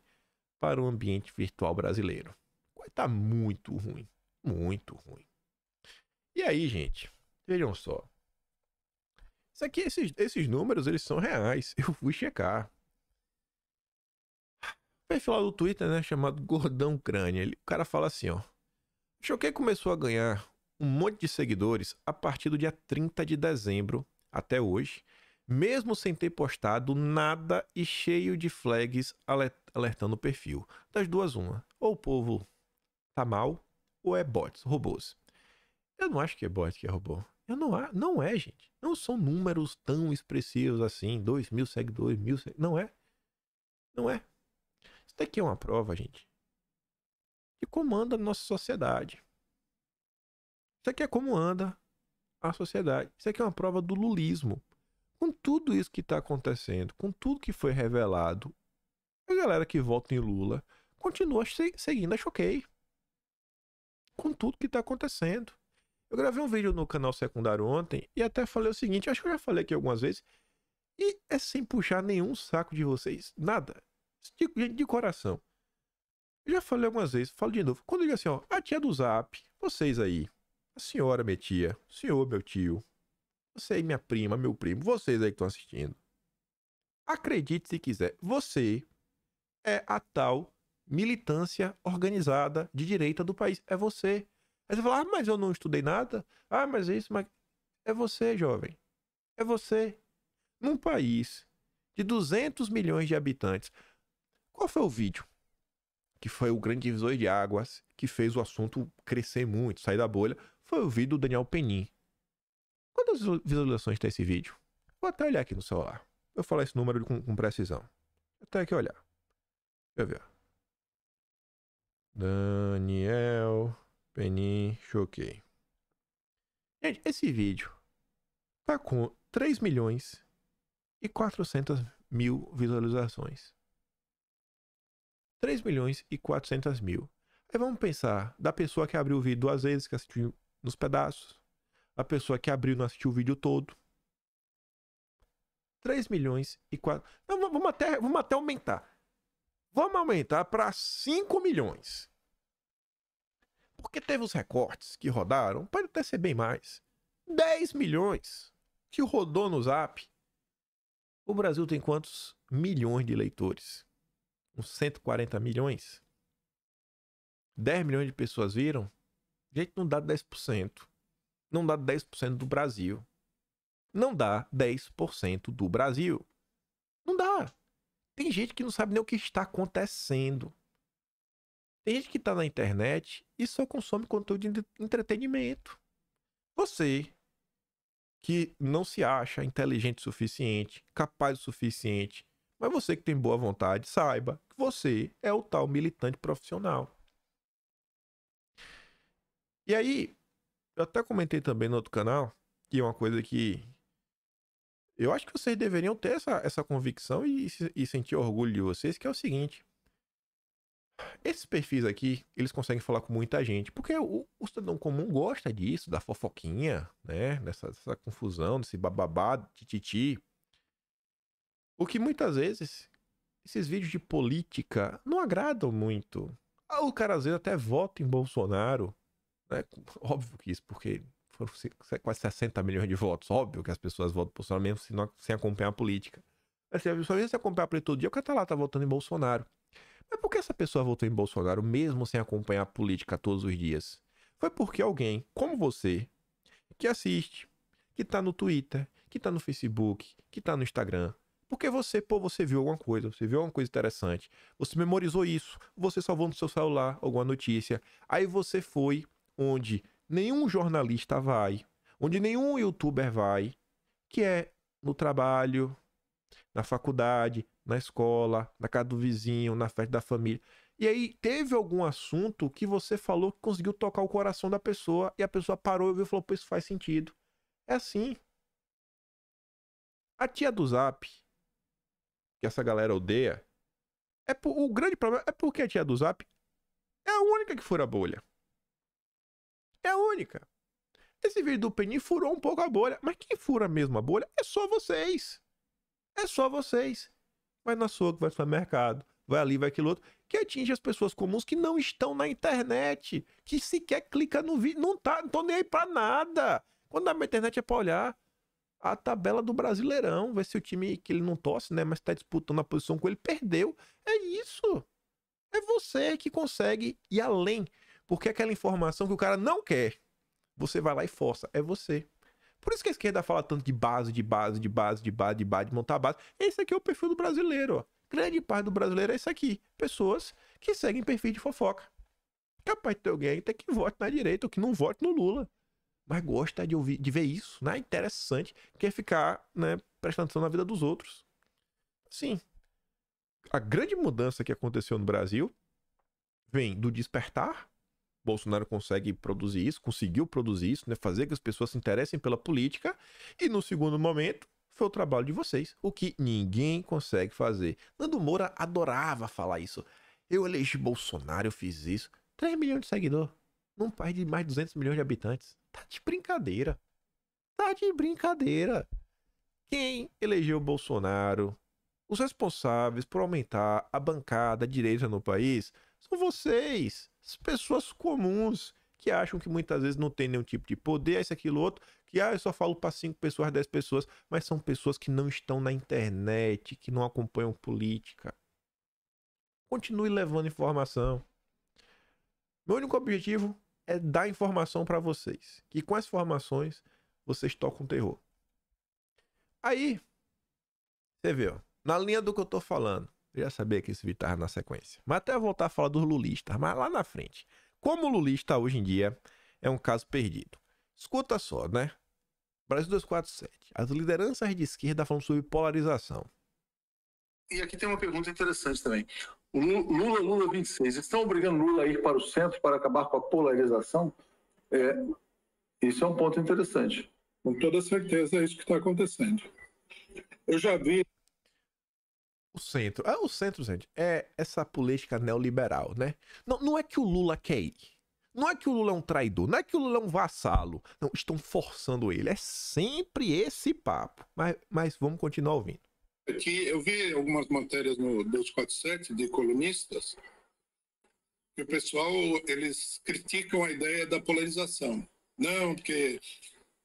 para o ambiente virtual brasileiro. Tá muito ruim. Muito ruim. E aí, gente? Vejam só. Isso aqui, esses números, eles são reais. Eu fui checar. O perfil lá do Twitter, né, chamado Gordão Crânio. O cara fala assim, ó. Choquei começou a ganhar um monte de seguidores a partir do dia 30 de dezembro até hoje, mesmo sem ter postado nada e cheio de flags alertando o perfil. Das duas, uma. Ou o povo tá mal, ou é bots, robôs. Eu não acho que é bot, que é robô. Não é, gente. Não são números tão expressivos assim. 2.000 seguidores, 1.000 seguidores. Não é. Não é. Isso daqui é uma prova, gente, de como anda a nossa sociedade. Isso aqui é como anda a sociedade. Isso aqui é uma prova do lulismo. Com tudo isso que está acontecendo, com tudo que foi revelado, a galera que vota em Lula continua seguindo a Choquei. Com tudo que está acontecendo. Eu gravei um vídeo no canal secundário ontem e até falei o seguinte, acho que eu já falei aqui algumas vezes, e é sem puxar nenhum saco de vocês, nada, de coração. Eu já falei algumas vezes, falo de novo. Quando eu digo assim, ó, a tia do Zap, vocês aí, a senhora, minha tia, o senhor, meu tio, você aí, minha prima, meu primo, vocês aí que estão assistindo, acredite se quiser, você é a tal militância organizada de direita do país, é você. Aí você fala, ah, mas eu não estudei nada. Ah, mas isso, mas... É você, jovem. É você. Num país de 200 milhões de habitantes. Qual foi o vídeo que foi o grande divisor de águas, que fez o assunto crescer muito, sair da bolha? Foi o vídeo do Daniel Penin. Quantas visualizações tem esse vídeo? Vou até olhar aqui no celular. Eu vou falar esse número com precisão. Vou até aqui olhar. Deixa eu ver. Daniel Penin Choquei. Gente, esse vídeo tá com 3 milhões e 400 mil visualizações. 3 milhões e 400 mil. Aí vamos pensar da pessoa que abriu o vídeo 2 vezes, que assistiu nos pedaços. A pessoa que abriu e não assistiu o vídeo todo. 3 milhões e 4... Não, vamos até aumentar. Vamos aumentar para 5 milhões. Porque teve os recortes que rodaram, pode até ser bem mais. 10 milhões que rodou no Zap. O Brasil tem quantos milhões de eleitores? Uns 140 milhões? 10 milhões de pessoas viram? Gente, não dá 10%. Não dá 10% do Brasil. Não dá 10% do Brasil. Não dá. Tem gente que não sabe nem o que está acontecendo. Tem gente que está na internet e só consome conteúdo de entretenimento. Você que não se acha inteligente o suficiente, capaz o suficiente, mas você que tem boa vontade, saiba que você é o tal militante profissional. E aí, eu até comentei também no outro canal, que é uma coisa que eu acho que vocês deveriam ter essa convicção e sentir orgulho de vocês, que é o seguinte. Esses perfis aqui, eles conseguem falar com muita gente, porque o cidadão comum gosta disso, da fofoquinha, né? Dessa confusão, desse bababá, tititi. O que muitas vezes, esses vídeos de política não agradam muito. O cara às vezes até vota em Bolsonaro, né? Óbvio que isso, porque foram quase 60 milhões de votos. Óbvio que as pessoas votam em Bolsonaro mesmo sem acompanhar a política. Mas se a pessoa acompanhar a política todo dia, o cara tá lá, tá votando em Bolsonaro. Mas por que essa pessoa votou em Bolsonaro mesmo sem acompanhar a política todos os dias? Foi porque alguém, como você, que assiste, que tá no Twitter, que tá no Facebook, que tá no Instagram, porque você viu alguma coisa, você viu alguma coisa interessante, você memorizou isso, você salvou no seu celular alguma notícia, aí você foi onde nenhum jornalista vai, onde nenhum youtuber vai, que é no trabalho, na faculdade, na escola, na casa do vizinho, na festa da família. E aí teve algum assunto que você falou que conseguiu tocar o coração da pessoa e a pessoa parou e viu e falou, pô, isso faz sentido. É assim. A tia do Zap, que essa galera odeia, o grande problema é porque a tia do Zap é a única que fura a bolha. É a única. Esse vídeo do Penin furou um pouco a bolha, mas quem fura mesmo a bolha é só vocês. É só vocês. Vai no açougue, vai no supermercado, vai ali, vai aquilo outro, que atinge as pessoas comuns que não estão na internet, que sequer clica no vídeo, não tô nem aí pra nada. Quando a internet é pra olhar a tabela do Brasileirão, ver se o time que ele não torce, né, mas tá disputando a posição com ele, perdeu. É isso. É você que consegue ir além, porque aquela informação que o cara não quer, você vai lá e força, é você. Por isso que a esquerda fala tanto de base, de montar base. Esse aqui é o perfil do brasileiro, ó. Grande parte do brasileiro é isso aqui. Pessoas que seguem perfil de fofoca. Capaz de ter alguém até que vote na direita ou que não vote no Lula. Mas gosta de ver isso, né? Interessante. Quer ficar, né, prestando atenção na vida dos outros. Sim. A grande mudança que aconteceu no Brasil vem do despertar. Bolsonaro conseguiu produzir isso, né? Fazer que as pessoas se interessem pela política. E no segundo momento, foi o trabalho de vocês. O que ninguém consegue fazer. Nando Moura adorava falar isso. Eu elegi Bolsonaro, eu fiz isso. 3 milhões de seguidores. Num país de mais de 200 milhões de habitantes. Tá de brincadeira. Tá de brincadeira. Quem elegeu Bolsonaro, os responsáveis por aumentar a bancada direita no país, são vocês. As pessoas comuns que acham que muitas vezes não tem nenhum tipo de poder, isso, aquilo, outro, que eu só falo para 5 pessoas, 10 pessoas, mas são pessoas que não estão na internet, que não acompanham política. Continue levando informação. Meu único objetivo é dar informação para vocês, que com as informações vocês tocam terror. Aí, você vê, ó, na linha do que eu tô falando, eu já sabia que esse vídeo tava na sequência. Mas até eu voltar a falar dos lulistas, mas lá na frente. Como o lulista hoje em dia é um caso perdido. Escuta só, né? Brasil 247. As lideranças de esquerda falam sobre polarização. E aqui tem uma pergunta interessante também. O Lula 26, estão obrigando Lula a ir para o centro para acabar com a polarização? Isso é um ponto interessante. Com toda certeza é isso que está acontecendo. Eu já vi. O centro, gente, é essa política neoliberal, né? Não é que o Lula quer ir. Não é que o Lula é um traidor. Não é que o Lula é um vassalo. Não, estão forçando ele. É sempre esse papo. Mas vamos continuar ouvindo. Aqui eu vi algumas matérias no 247 de colunistas que o pessoal, eles criticam a ideia da polarização. Não, porque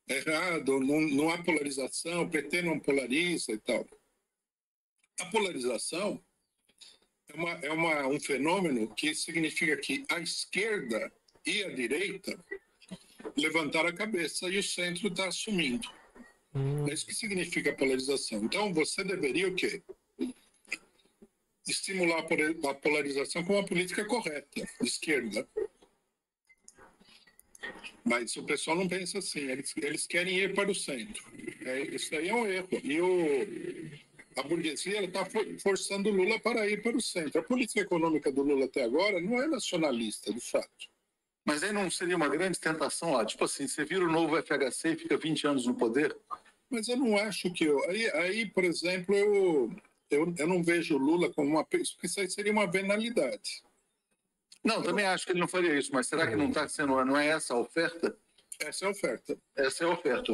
é errado, não há polarização, o PT não polariza e tal. A polarização um fenômeno que significa que a esquerda e a direita levantaram a cabeça e o centro está assumindo. É isso que significa polarização. Então, você deveria o quê? Estimular a polarização com uma política correta, de esquerda. Mas o pessoal não pensa assim, eles querem ir para o centro. Isso aí é um erro. E a burguesia está forçando o Lula para ir para o centro. A política econômica do Lula até agora não é nacionalista, de fato. Mas aí não seria uma grande tentação lá? Tipo assim, você vira o novo FHC e fica 20 anos no poder? Mas eu não acho que... Aí, por exemplo, eu não vejo o Lula como uma... Porque isso aí seria uma venalidade. Não, também acho que ele não faria isso, mas será que não está sendo... Não é essa a oferta? Essa é a oferta. Essa é a oferta.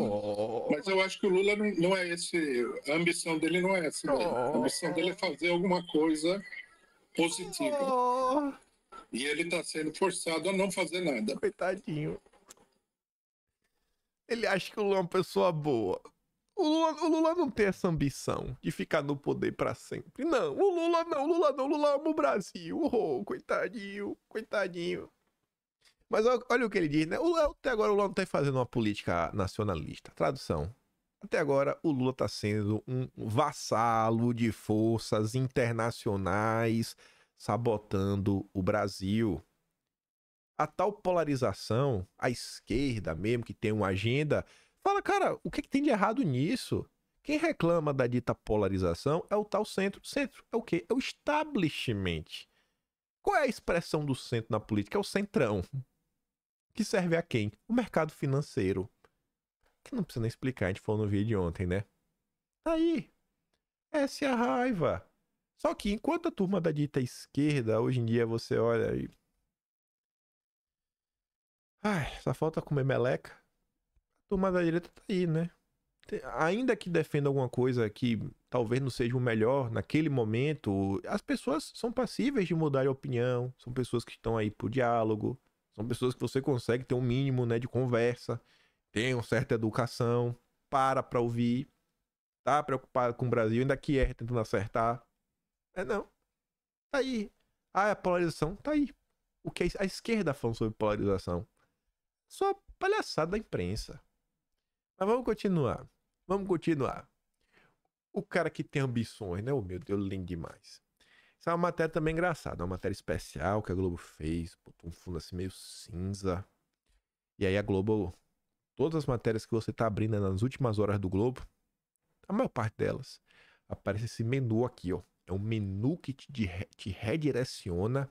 Mas eu acho que o Lula não é esse... A ambição dele não é essa. A ambição dele é fazer alguma coisa positiva. E ele está sendo forçado a não fazer nada. Coitadinho. Ele acha que o Lula é uma pessoa boa. O Lula não tem essa ambição de ficar no poder pra sempre. Não, o Lula não. O Lula ama o Brasil. Oh, coitadinho. Mas olha o que ele diz, né? Até agora o Lula não tá fazendo uma política nacionalista. Tradução. Até agora o Lula tá sendo um vassalo de forças internacionais sabotando o Brasil. A tal polarização, a esquerda mesmo, que tem uma agenda, fala, cara, o que tem de errado nisso? Quem reclama da dita polarização é o tal centro. Centro é o quê? É o establishment. Qual é a expressão do centro na política? É o centrão. Que serve a quem? O mercado financeiro. Que não precisa nem explicar, a gente falou no vídeo de ontem, né? Tá aí. Essa é a raiva. Só que enquanto a turma da dita esquerda, hoje em dia você olha e... Ai, só falta comer meleca. A turma da direita tá aí, né? Ainda que defenda alguma coisa que talvez não seja o melhor naquele momento, as pessoas são passíveis de mudar de opinião, são pessoas que estão aí pro diálogo, são pessoas que você consegue ter um mínimo, né, de conversa, tem uma certa educação, para ouvir, tá preocupado com o Brasil, ainda que erra tentando acertar. Não. Tá aí. Ah, a polarização, tá aí. O que a esquerda falando sobre polarização? Só palhaçada da imprensa. Mas vamos continuar. O cara que tem ambições, né? Oh, meu Deus, lindo demais. Essa é uma matéria também engraçada. Uma matéria especial que a Globo fez. Botou um fundo assim meio cinza. E aí a Globo... Todas as matérias que você tá abrindo nas últimas horas do Globo, a maior parte delas, aparece esse menu aqui, ó. É um menu que te redireciona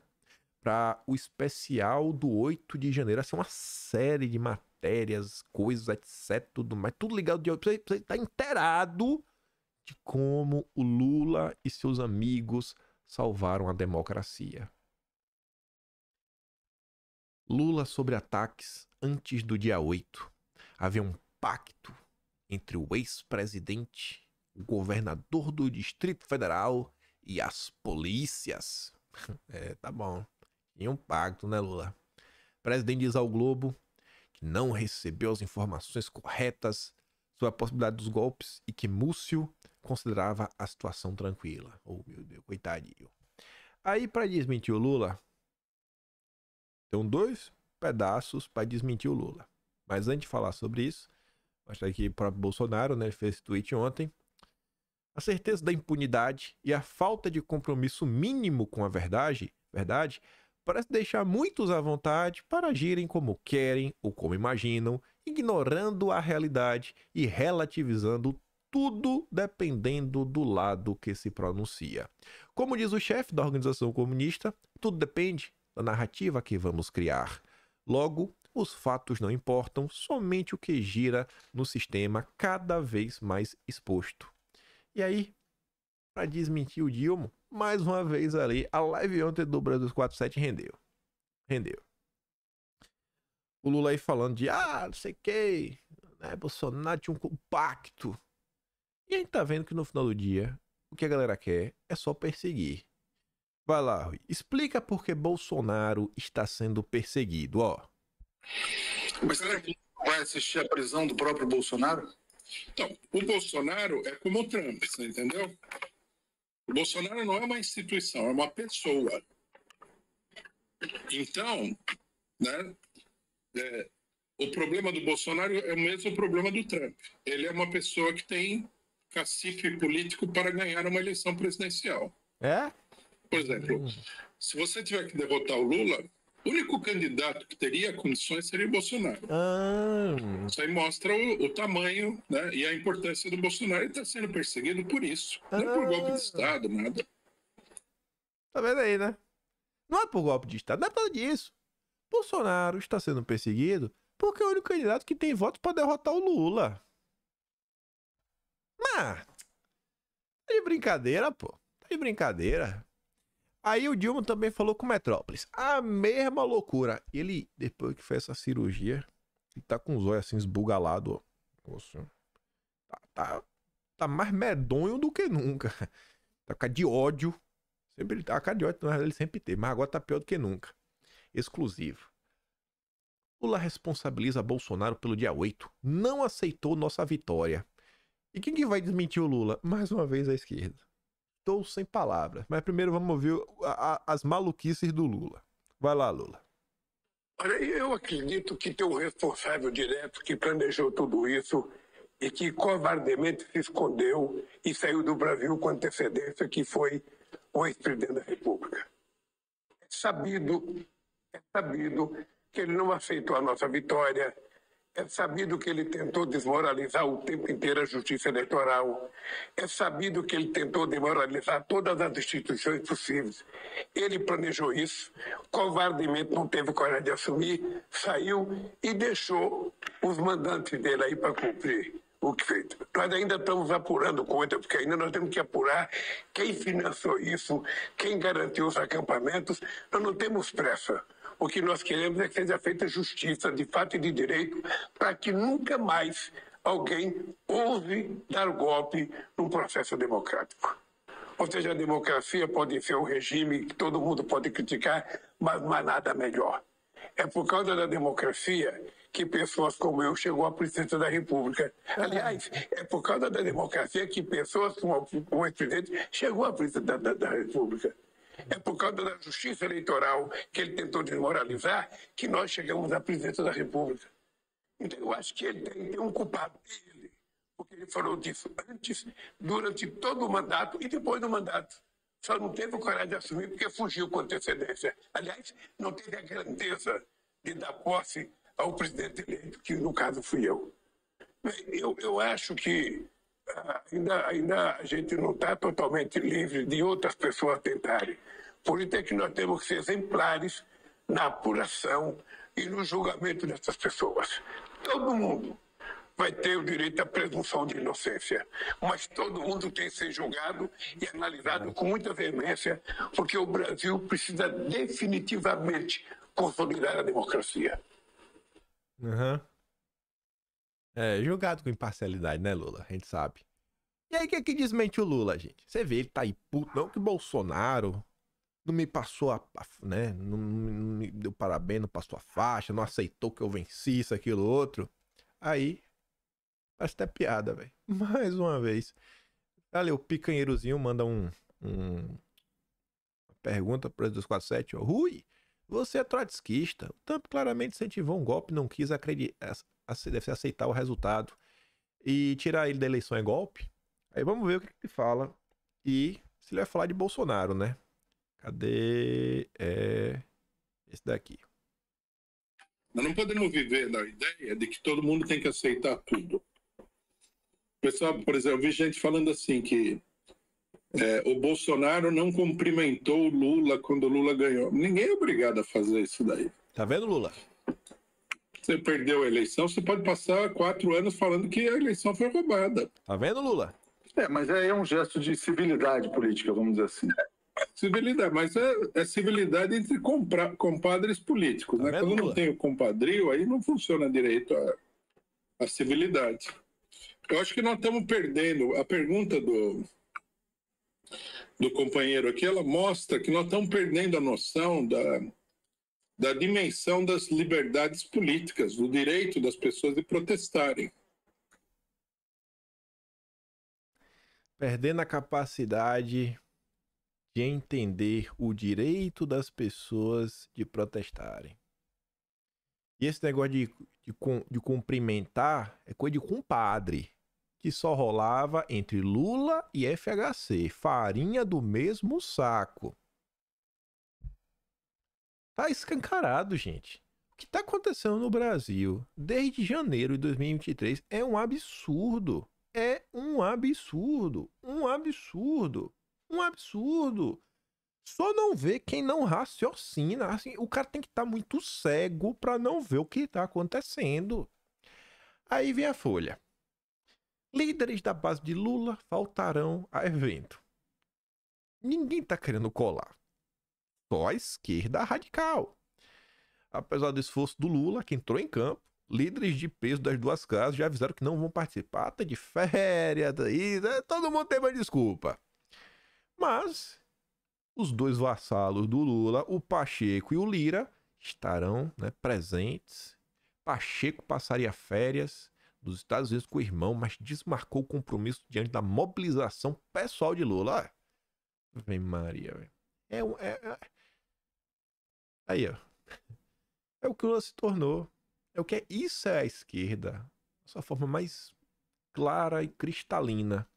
para o especial do 8 de janeiro. Assim, uma série de matérias, coisas, etc, tudo mais. Tudo ligado de pra você estar inteirado de como o Lula e seus amigos salvaram a democracia. Lula sobre ataques antes do dia 8. Havia um pacto entre o ex-presidente, o governador do Distrito Federal e as polícias. Tá bom. Tinha um pacto, né, Lula? O presidente diz ao Globo que não recebeu as informações corretas sobre a possibilidade dos golpes e que Múcio considerava a situação tranquila. Oh, meu Deus, coitadinho. Aí, para desmentir o Lula, tem 2 pedaços para desmentir o Lula. Mas antes de falar sobre isso, mostrar aqui para o Bolsonaro, né? Ele fez esse tweet ontem. A certeza da impunidade e a falta de compromisso mínimo com a verdade parece deixar muitos à vontade para agirem como querem ou como imaginam, ignorando a realidade e relativizando tudo dependendo do lado que se pronuncia. Como diz o chefe da organização comunista, tudo depende da narrativa que vamos criar. Logo, os fatos não importam, somente o que gira no sistema cada vez mais exposto. E aí, para desmentir o Dilma, mais uma vez ali, a live ontem do Brasil 47 rendeu. O Lula aí falando de, não sei o que, né, Bolsonaro tinha um pacto. E a gente tá vendo que no final do dia, o que a galera quer é só perseguir. Vai lá, Rui. Explica por que Bolsonaro está sendo perseguido, ó. Mas será que vai assistir à prisão do próprio Bolsonaro? Então, o Bolsonaro é como o Trump, você entendeu? O Bolsonaro não é uma instituição, é uma pessoa. Então, né, o problema do Bolsonaro é o mesmo problema do Trump. Ele é uma pessoa que tem cacife político para ganhar uma eleição presidencial. É? Por exemplo, se você tiver que derrotar o Lula, o único candidato que teria condições seria o Bolsonaro. Isso aí mostra o tamanho, né, e a importância do Bolsonaro. Ele está sendo perseguido por isso. Não é por golpe de Estado, nada. Tá vendo aí, né? Não é por golpe de Estado, não é por nada disso. Bolsonaro está sendo perseguido porque é o único candidato que tem votos para derrotar o Lula. Mas, tá de brincadeira, pô. Tá de brincadeira. Aí o Dilma também falou com o Metrópolis. A mesma loucura. Ele, depois que fez essa cirurgia, ele tá com os olhos assim esbugalados, ó. Tá mais medonho do que nunca. Tá com cara de ódio. Sempre ele tá com cara de ódio, na verdade ele sempre teve, mas agora tá pior do que nunca. Exclusivo. Lula responsabiliza Bolsonaro pelo dia 8. Não aceitou nossa vitória. E quem que vai desmentir o Lula? Mais uma vez a esquerda. Estou sem palavras. Mas primeiro vamos ouvir as maluquices do Lula. Vai lá, Lula. Olha, eu acredito que tem um responsável direto que planejou tudo isso e que covardemente se escondeu e saiu do Brasil com antecedência, que foi o ex-presidente da República. É sabido que ele não aceitou a nossa vitória. É sabido que ele tentou desmoralizar o tempo inteiro a justiça eleitoral. É sabido que ele tentou desmoralizar todas as instituições possíveis. Ele planejou isso, covardemente não teve coragem de assumir, saiu e deixou os mandantes dele aí para cumprir o que fez. Nós ainda estamos apurando conta, porque ainda nós temos que apurar quem financiou isso, quem garantiu os acampamentos. Nós não temos pressa. O que nós queremos é que seja feita justiça de fato e de direito para que nunca mais alguém ouse dar golpe num processo democrático. Ou seja, a democracia pode ser um regime que todo mundo pode criticar, mas não há nada melhor. É por causa da democracia que pessoas como eu chegou à presidência da República. Aliás, é por causa da democracia que pessoas como o ex-presidente chegou à presidência da República. É por causa da justiça eleitoral que ele tentou desmoralizar que nós chegamos à presidência da República. Então, eu acho que ele tem um culpado dele, porque ele falou disso antes, durante todo o mandato e depois do mandato. Só não teve coragem de assumir porque fugiu com antecedência. Aliás, não teve a grandeza de dar posse ao presidente eleito, que no caso fui eu. Eu acho que ainda a gente não está totalmente livre de outras pessoas tentarem. Por isso é que nós temos que ser exemplares na apuração e no julgamento dessas pessoas. Todo mundo vai ter o direito à presunção de inocência, mas todo mundo tem que ser julgado e analisado com muita veemência, porque o Brasil precisa definitivamente consolidar a democracia. Uhum. Julgado com imparcialidade, né, Lula? A gente sabe. E aí, o que é que desmente o Lula, gente? Você vê, ele tá aí puto. Não que Bolsonaro não me passou né? Não me deu parabéns, não passou a faixa, não aceitou que eu venci isso, aquilo, outro. Aí, parece até piada, velho. Mais uma vez. Ali, o picanheirozinho manda uma pergunta para o 247, ó. Rui, você é trotskista. O Trump claramente incentivou um golpe, não quis aceitar o resultado. E tirar ele da eleição é golpe? Aí vamos ver o que ele fala. E se ele vai falar de Bolsonaro, né? Cadê? Esse daqui. Nós não podemos viver na ideia de que todo mundo tem que aceitar tudo. Pessoal, por exemplo, eu vi gente falando assim que o Bolsonaro não cumprimentou o Lula quando o Lula ganhou. Ninguém é obrigado a fazer isso daí. Tá vendo, Lula? Você perdeu a eleição, você pode passar 4 anos falando que a eleição foi roubada. Tá vendo, Lula? Mas aí é um gesto de civilidade política, vamos dizer assim. Civilidade, mas é civilidade entre compadres políticos, né? Quando não tem o compadrio, aí não funciona direito a civilidade. Eu acho que nós estamos perdendo. A pergunta do companheiro aqui, ela mostra que nós estamos perdendo a noção da dimensão das liberdades políticas, do direito das pessoas de protestarem. Perdendo a capacidade de entender o direito das pessoas de protestarem. E esse negócio de cumprimentar é coisa de compadre, que só rolava entre Lula e FHC, farinha do mesmo saco. Tá escancarado, gente. O que tá acontecendo no Brasil desde janeiro de 2023 é um absurdo. É um absurdo. Um absurdo. Um absurdo. Só não vê quem não raciocina. Assim, o cara tem que estar muito cego para não ver o que está acontecendo. Aí vem a Folha. Líderes da base de Lula faltarão a evento. Ninguém está querendo colar. Só a esquerda radical. Apesar do esforço do Lula, que entrou em campo, líderes de peso das duas casas já avisaram que não vão participar. Tá de férias, daí, todo mundo tem uma desculpa. Mas os dois vassalos do Lula, o Pacheco e o Lira, estarão, né, presentes. Pacheco passaria férias dos Estados Unidos com o irmão, mas desmarcou o compromisso diante da mobilização pessoal de Lula. Vem Maria, velho. Aí, ó. É o que o Lula se tornou. Isso é a esquerda. A sua forma mais clara e cristalina.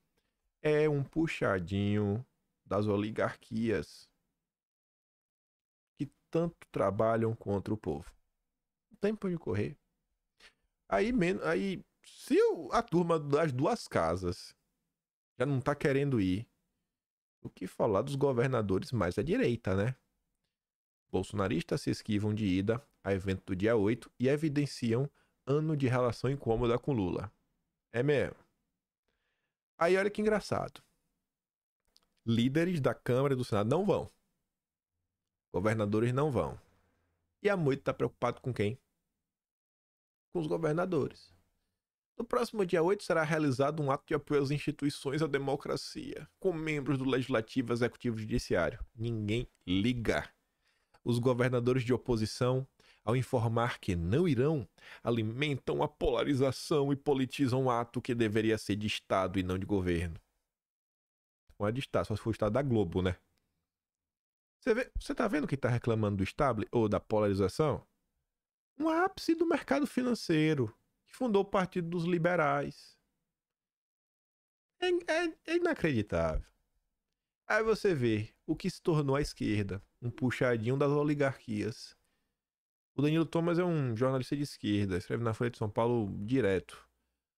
É um puxadinho das oligarquias que tanto trabalham contra o povo. Não tem pra onde correr. Aí, se a turma das duas casas já não tá querendo ir, o que falar dos governadores mais à direita, né? Bolsonaristas se esquivam de ida a evento do dia 8 e evidenciam ano de relação incômoda com Lula. É mesmo. Aí olha que engraçado. Líderes da Câmara e do Senado não vão. Governadores não vão. E a Moito está preocupado com quem? Com os governadores. No próximo dia 8 será realizado um ato de apoio às instituições e à democracia, com membros do Legislativo, Executivo e Judiciário. Ninguém liga. Os governadores de oposição, ao informar que não irão, alimentam a polarização e politizam um ato que deveria ser de Estado e não de governo. Não é de Estado, só se for o Estado da Globo, né? Você tá vendo quem tá reclamando do Estado ou da polarização? Um ápice do mercado financeiro, que fundou o Partido dos Liberais. É inacreditável. Aí você vê o que se tornou a esquerda, um puxadinho das oligarquias. O Danilo Thomas é um jornalista de esquerda, escreve na Folha de São Paulo direto.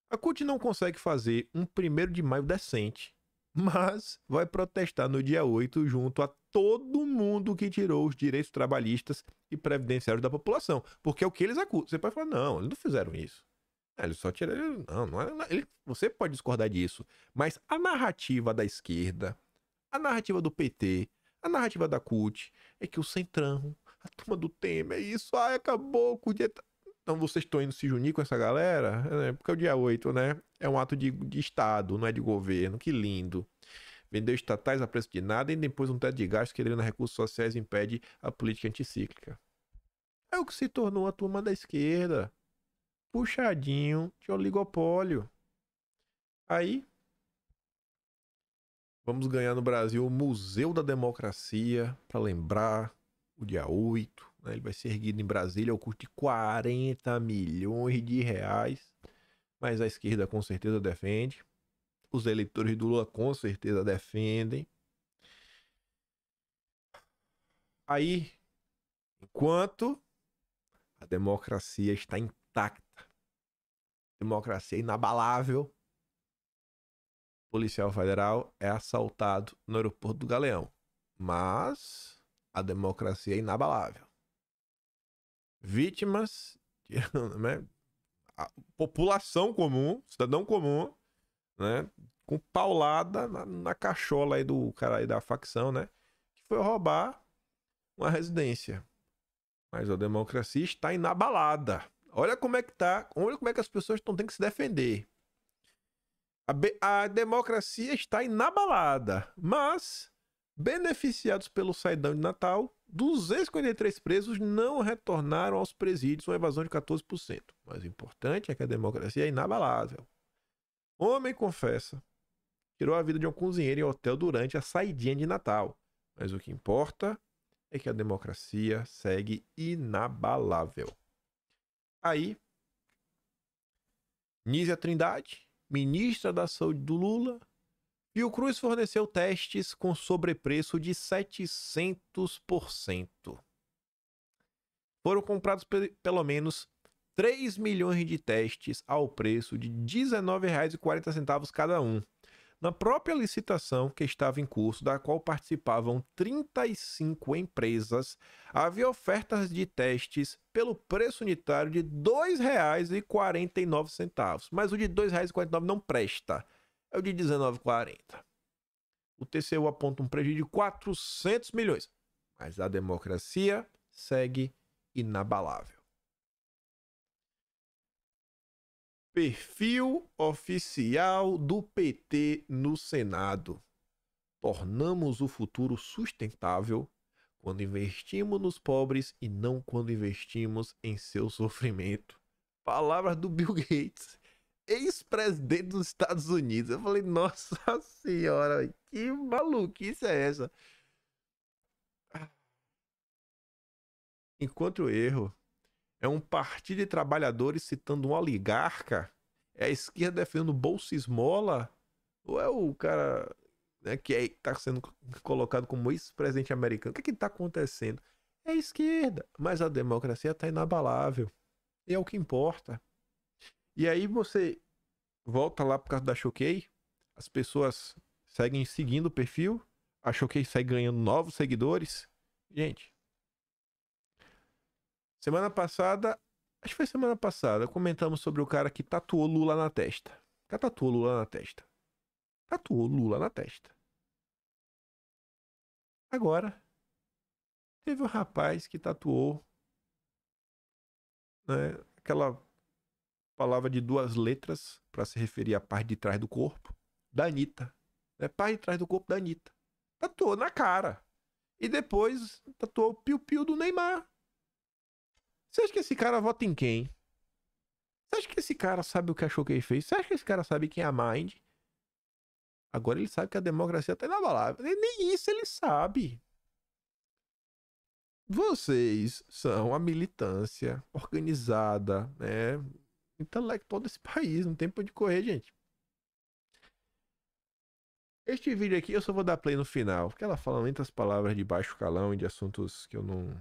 A CUT não consegue fazer um 1º de maio decente, mas vai protestar no dia 8 junto a todo mundo que tirou os direitos trabalhistas e previdenciários da população. Porque é o que eles acusam. Você pode falar, não, eles não fizeram isso. Eles só tiraram... Não é... Você pode discordar disso. Mas a narrativa da esquerda, a narrativa do PT, a narrativa da CUT é que o Centrão, a turma do Temer, é isso, acabou com o dia... Então vocês estão indo se unir com essa galera? Porque é o dia 8, né? É um ato de Estado, não é de governo. Que lindo. Vendeu estatais a preço de nada e depois um teto de gastos que drena recursos sociais impede a política anticíclica. É o que se tornou a turma da esquerda. Puxadinho de oligopólio. Aí, vamos ganhar no Brasil o Museu da Democracia para lembrar o dia 8. Né? Ele vai ser erguido em Brasília ao custo de 40 milhões de reais. Mas a esquerda com certeza defende. Os eleitores do Lula com certeza defendem. Aí, enquanto a democracia está intacta, a democracia é inabalável, o policial federal é assaltado no aeroporto do Galeão. Mas a democracia é inabalável. Vítimas, né? A população comum, cidadão comum, né? Com paulada na cachola aí do cara aí da facção, né? Que foi roubar uma residência. Mas a democracia está inabalada. Olha como é que tá, olha como é que as pessoas têm que se defender. A democracia está inabalada, mas Beneficiados pelo saidão de Natal, 253 presos não retornaram aos presídios, uma evasão de 14%. Mas o importante é que a democracia é inabalável. Homem confessa, tirou a vida de um cozinheiro em hotel durante a saidinha de Natal. Mas o que importa é que a democracia segue inabalável. Aí, Nízia Trindade, ministra da Saúde do Lula, Fiocruz forneceu testes com sobrepreço de 700%. Foram comprados pelo menos 3 milhões de testes ao preço de R$ 19,40 cada um. Na própria licitação que estava em curso, da qual participavam 35 empresas, havia ofertas de testes pelo preço unitário de R$ 2,49. Mas o de R$ 2,49 não presta. É o de R$ 19,40. O TCU aponta um prejuízo de 400 milhões. Mas a democracia segue inabalável. Perfil oficial do PT no Senado. Tornamos o futuro sustentável quando investimos nos pobres e não quando investimos em seu sofrimento. Palavras do Bill Gates, ex-presidente dos Estados Unidos. Eu falei, nossa senhora, que maluquice é essa? Enquanto o erro é um partido de trabalhadores citando um oligarca, é a esquerda defendendo Bolsa Esmola, ou é o cara, né, que está sendo colocado como ex-presidente americano? O que está acontecendo? É a esquerda, mas a democracia está inabalável. E é o que importa. E aí você volta lá por causa da Choquei, as pessoas seguem seguindo o perfil, a Choquei segue ganhando novos seguidores. Gente, semana passada, acho que foi semana passada, comentamos sobre o cara que tatuou Lula na testa. O cara tatuou Lula na testa. Tatuou Lula na testa. Agora, teve um rapaz que tatuou, né, aquela palavra de 2 letras para se referir à parte de trás do corpo da Anitta. Né, parte de trás do corpo da Anitta. Tatuou na cara. E depois tatuou o piu-piu do Neymar. Você acha que esse cara vota em quem? Você acha que esse cara sabe o que a Choquei fez? Você acha que esse cara sabe quem é a Mind? Agora ele sabe que a democracia tá inabalável. Nem isso ele sabe. Vocês são a militância organizada, né, intelectual desse país. Não tem pra onde correr, gente. Este vídeo aqui eu só vou dar play no final, porque ela fala muitas palavras de baixo calão e de assuntos que eu não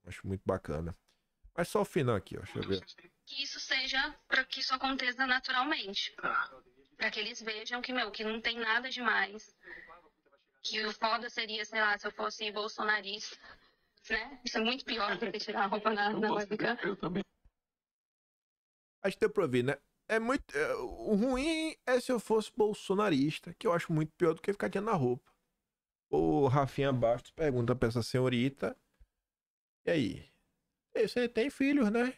acho muito bacana. Mas só o final aqui, ó. Deixa eu ver. Que isso seja, para que isso aconteça naturalmente. Para que eles vejam que, que não tem nada demais. Que o foda seria, sei lá, se eu fosse bolsonarista, né? Isso é muito pior do que tirar a roupa na webcam. Eu também. Acho que deu pra ver, né? O ruim é se eu fosse bolsonarista, que eu acho muito pior do que ficar tirando a roupa. O Rafinha Bastos pergunta pra essa senhorita: e aí? Você tem filhos, né?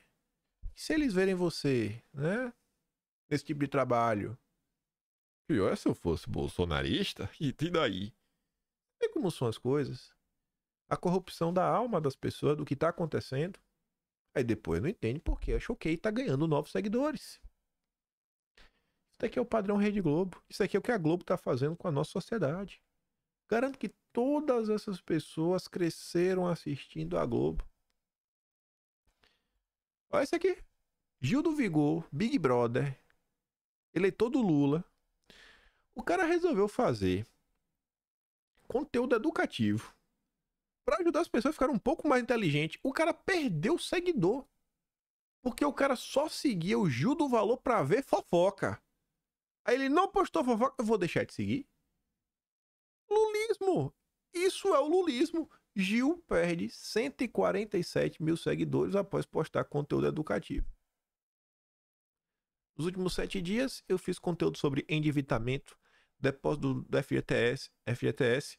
E se eles verem você, né, nesse tipo de trabalho? Pior é se eu fosse bolsonarista, e daí? Vê como são as coisas. A corrupção da alma das pessoas, do que tá acontecendo. Aí depois não entende porque a Choquei tá ganhando novos seguidores. Isso daqui é o padrão Rede Globo. Isso aqui é o que a Globo tá fazendo com a nossa sociedade. Garanto que todas essas pessoas cresceram assistindo a Globo. Olha isso aqui. Gil do Vigor, Big Brother, eleitor do Lula. O cara resolveu fazer conteúdo educativo para ajudar as pessoas a ficarem um pouco mais inteligentes. O cara perdeu seguidor. Porque o cara só seguia o Gil do Valor pra ver fofoca. Aí ele não postou fofoca, eu vou deixar de seguir. Lulismo. Isso é o lulismo. Gil perde 147 mil seguidores após postar conteúdo educativo. Nos últimos 7 dias, eu fiz conteúdo sobre endividamento, depósito do FGTS,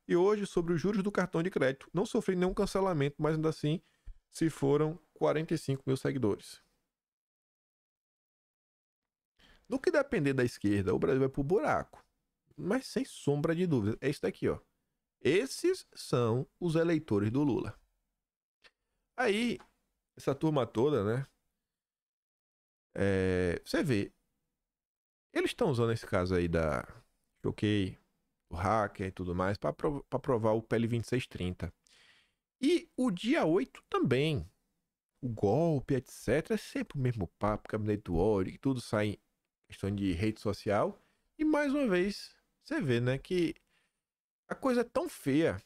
e hoje sobre os juros do cartão de crédito. Não sofri nenhum cancelamento, mas ainda assim se foram 45 mil seguidores. No que depender da esquerda, o Brasil vai pro buraco. Mas sem sombra de dúvida. É isso daqui, ó. Esses são os eleitores do Lula. Aí, essa turma toda, né? Você vê, eles estão usando esse caso aí da Choquei, o hacker e tudo mais, para aprovar o PL 2630. E o dia 8 também. O golpe, etc. É sempre o mesmo papo, gabinete do ódio, que tudo sai em questão de rede social. E mais uma vez, você vê, né, que a coisa é tão feia.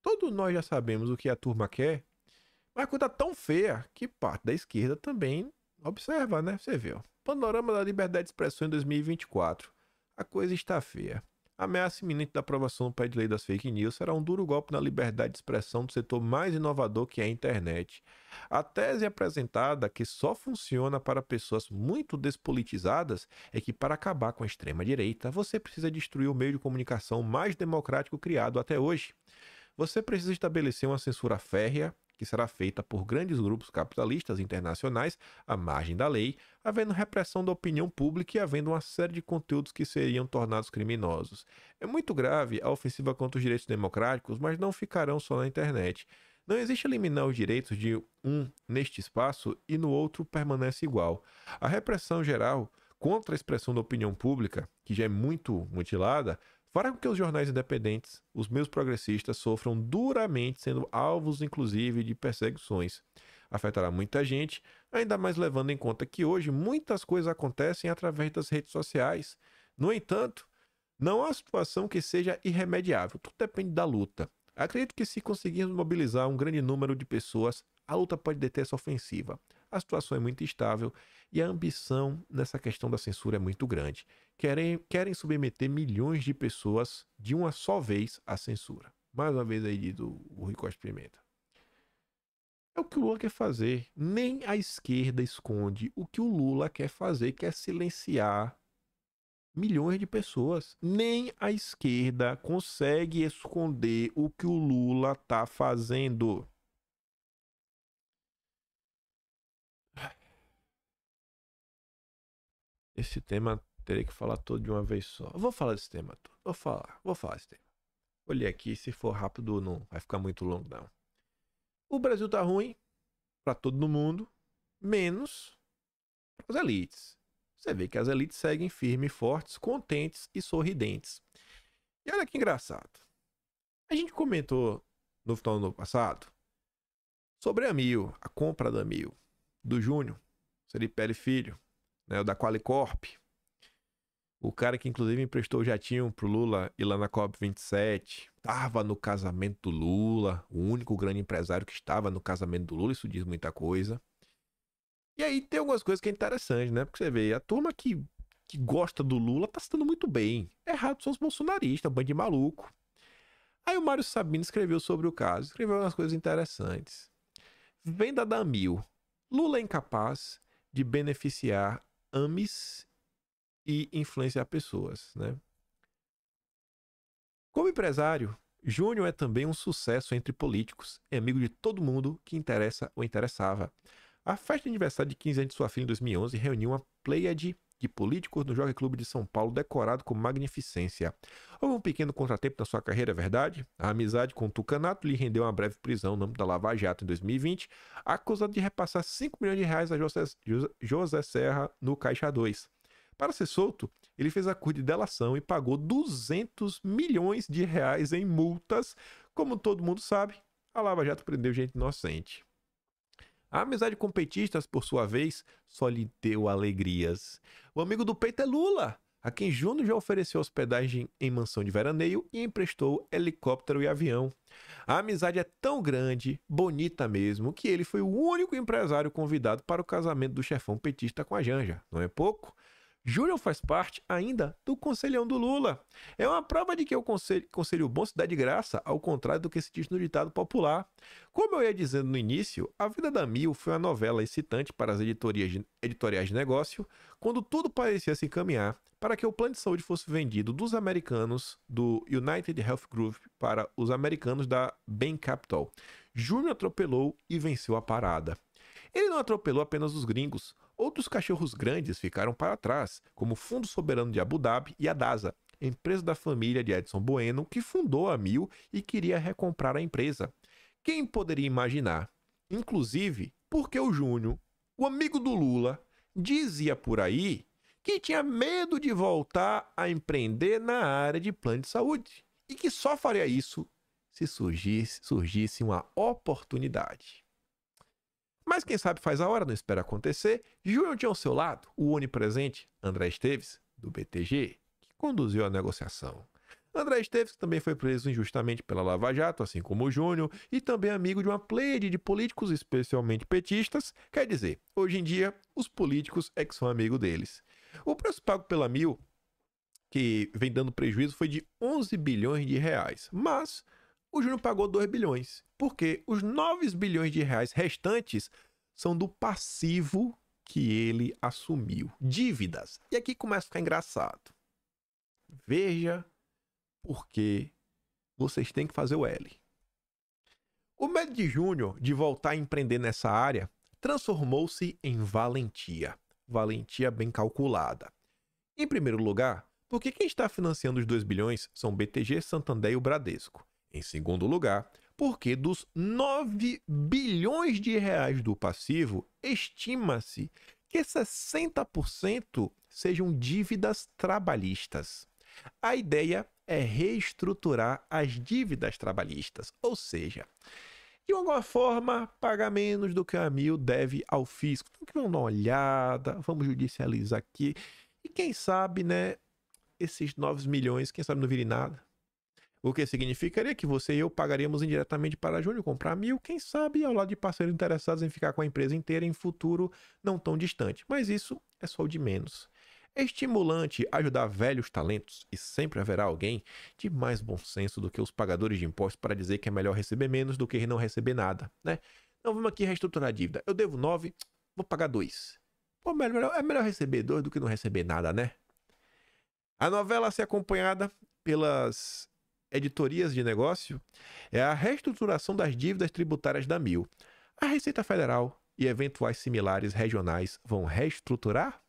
Todos nós já sabemos o que a turma quer, mas a coisa é tão feia que parte da esquerda também observa, né? Você vê, ó. Panorama da liberdade de expressão em 2024. A coisa está feia. A ameaça iminente da aprovação do projeto de lei das fake news será um duro golpe na liberdade de expressão do setor mais inovador que é a internet. A tese apresentada, que só funciona para pessoas muito despolitizadas, é que para acabar com a extrema-direita, você precisa destruir o meio de comunicação mais democrático criado até hoje. Você precisa estabelecer uma censura férrea, que será feita por grandes grupos capitalistas internacionais à margem da lei, havendo repressão da opinião pública e havendo uma série de conteúdos que seriam tornados criminosos. É muito grave a ofensiva contra os direitos democráticos, mas não ficarão só na internet. Não existe eliminar os direitos de um neste espaço e no outro permanece igual. A repressão geral contra a expressão da opinião pública, que já é muito mutilada, fará com que os jornais independentes, os meios progressistas, sofram duramente, sendo alvos, inclusive, de perseguições. Afetará muita gente, ainda mais levando em conta que hoje muitas coisas acontecem através das redes sociais. No entanto, não há situação que seja irremediável, tudo depende da luta. Acredito que se conseguirmos mobilizar um grande número de pessoas, a luta pode deter essa ofensiva. A situação é muito instável e a ambição nessa questão da censura é muito grande. Querem submeter milhões de pessoas de uma só vez à censura. Mais uma vez aí diz o Rui Costa Pimenta. É o que o Lula quer fazer. Nem a esquerda esconde o que o Lula quer fazer, que é silenciar milhões de pessoas. Nem a esquerda consegue esconder o que o Lula está fazendo. Esse tema teria que falar todo de uma vez só. Eu vou falar desse tema todo. Vou falar desse tema. Olhei aqui, se for rápido não vai ficar muito longo não. O Brasil tá ruim para todo mundo, menos para as elites. Você vê que as elites seguem firmes, fortes, contentes e sorridentes. E olha que engraçado. A gente comentou no final do ano passado sobre a Amil, a compra da Amil, do Júnior, Seripelli Filho, né, o da Qualicorp. O cara que inclusive emprestou o jatinho pro Lula ir lá na COP27. Estava no casamento do Lula. O único grande empresário que estava no casamento do Lula. Isso diz muita coisa. E aí tem algumas coisas que é interessante, né? Porque você vê, a turma que gosta do Lula tá se dando muito bem. Errado são os bolsonaristas, bando de maluco. Aí o Mário Sabino escreveu sobre o caso. Escreveu umas coisas interessantes. Venda da Amil. Lula é incapaz de beneficiar AMIs e influenciar pessoas, né? Como empresário, Júnior é também um sucesso entre políticos. É amigo de todo mundo que interessa ou interessava. A festa de aniversário de 15 anos de sua filha em 2011 reuniu uma pleiade de políticos no Jockey Clube de São Paulo, decorado com magnificência. Houve um pequeno contratempo na sua carreira, é verdade? A amizade com o Tucanato lhe rendeu uma breve prisão no âmbito da Lava Jato em 2020, acusado de repassar 5 milhões de reais a José Serra no Caixa 2. Para ser solto, ele fez acordo de delação e pagou 200 milhões de reais em multas. Como todo mundo sabe, a Lava Jato prendeu gente inocente. A amizade com petistas, por sua vez, só lhe deu alegrias. O amigo do peito é Lula, a quem Júnior já ofereceu hospedagem em mansão de veraneio e emprestou helicóptero e avião. A amizade é tão grande, bonita mesmo, que ele foi o único empresário convidado para o casamento do chefão petista com a Janja. Não é pouco? Júnior faz parte ainda do conselhão do Lula. É uma prova de que o conselho bom se dá de graça, ao contrário do que se diz no ditado popular. Como eu ia dizendo no início, A Vida da Mil foi uma novela excitante para as editoriais de negócio, quando tudo parecia se encaminhar para que o plano de saúde fosse vendido dos americanos do United Health Group para os americanos da Bain Capital. Júnior atropelou e venceu a parada. Ele não atropelou apenas os gringos. Outros cachorros grandes ficaram para trás, como o Fundo Soberano de Abu Dhabi e a DASA. empresa da família de Edson Bueno, que fundou a Mil e queria recomprar a empresa. Quem poderia imaginar? Inclusive, porque o Júnior, o amigo do Lula, dizia por aí que tinha medo de voltar a empreender na área de plano de saúde e que só faria isso se surgisse uma oportunidade. Mas quem sabe faz a hora, não espera acontecer. Júnior tinha ao seu lado o onipresente André Esteves, do BTG, que conduziu a negociação. André Esteves, que também foi preso injustamente pela Lava Jato, assim como o Júnior, e também amigo de uma pleiade de políticos, especialmente petistas, quer dizer, hoje em dia, os políticos é que são amigos deles. O preço pago pela Mil, que vem dando prejuízo, foi de 11 bilhões de reais, mas o Júnior pagou 2 bilhões, porque os 9 bilhões de reais restantes são do passivo que ele assumiu, dívidas. E aqui começa a ficar engraçado. Veja porque vocês têm que fazer o L. O medo de Júnior de voltar a empreender nessa área transformou-se em valentia. Valentia bem calculada. Em primeiro lugar, porque quem está financiando os 2 bilhões são o BTG, Santander e o Bradesco. Em segundo lugar, porque dos 9 bilhões de reais do passivo, estima-se que 60% sejam dívidas trabalhistas. A ideia é reestruturar as dívidas trabalhistas, ou seja, de alguma forma, pagar menos do que a Mil deve ao fisco. Então, vamos dar uma olhada, vamos judicializar aqui. E quem sabe, né, esses 9 milhões, quem sabe não vire nada. O que significaria que você e eu pagaríamos indiretamente para a Júnior comprar 1.000, quem sabe ao lado de parceiros interessados em ficar com a empresa inteira em futuro não tão distante. Mas isso é só o de menos. É estimulante ajudar velhos talentos e sempre haverá alguém de mais bom senso do que os pagadores de impostos para dizer que é melhor receber menos do que não receber nada, né? Então vamos aqui reestruturar a dívida. Eu devo 9, vou pagar 2. Pô, é melhor receber 2 do que não receber nada, né? A novela a ser acompanhada pelas editorias de negócio é a reestruturação das dívidas tributárias da Mil. A Receita Federal e eventuais similares regionais vão reestruturar?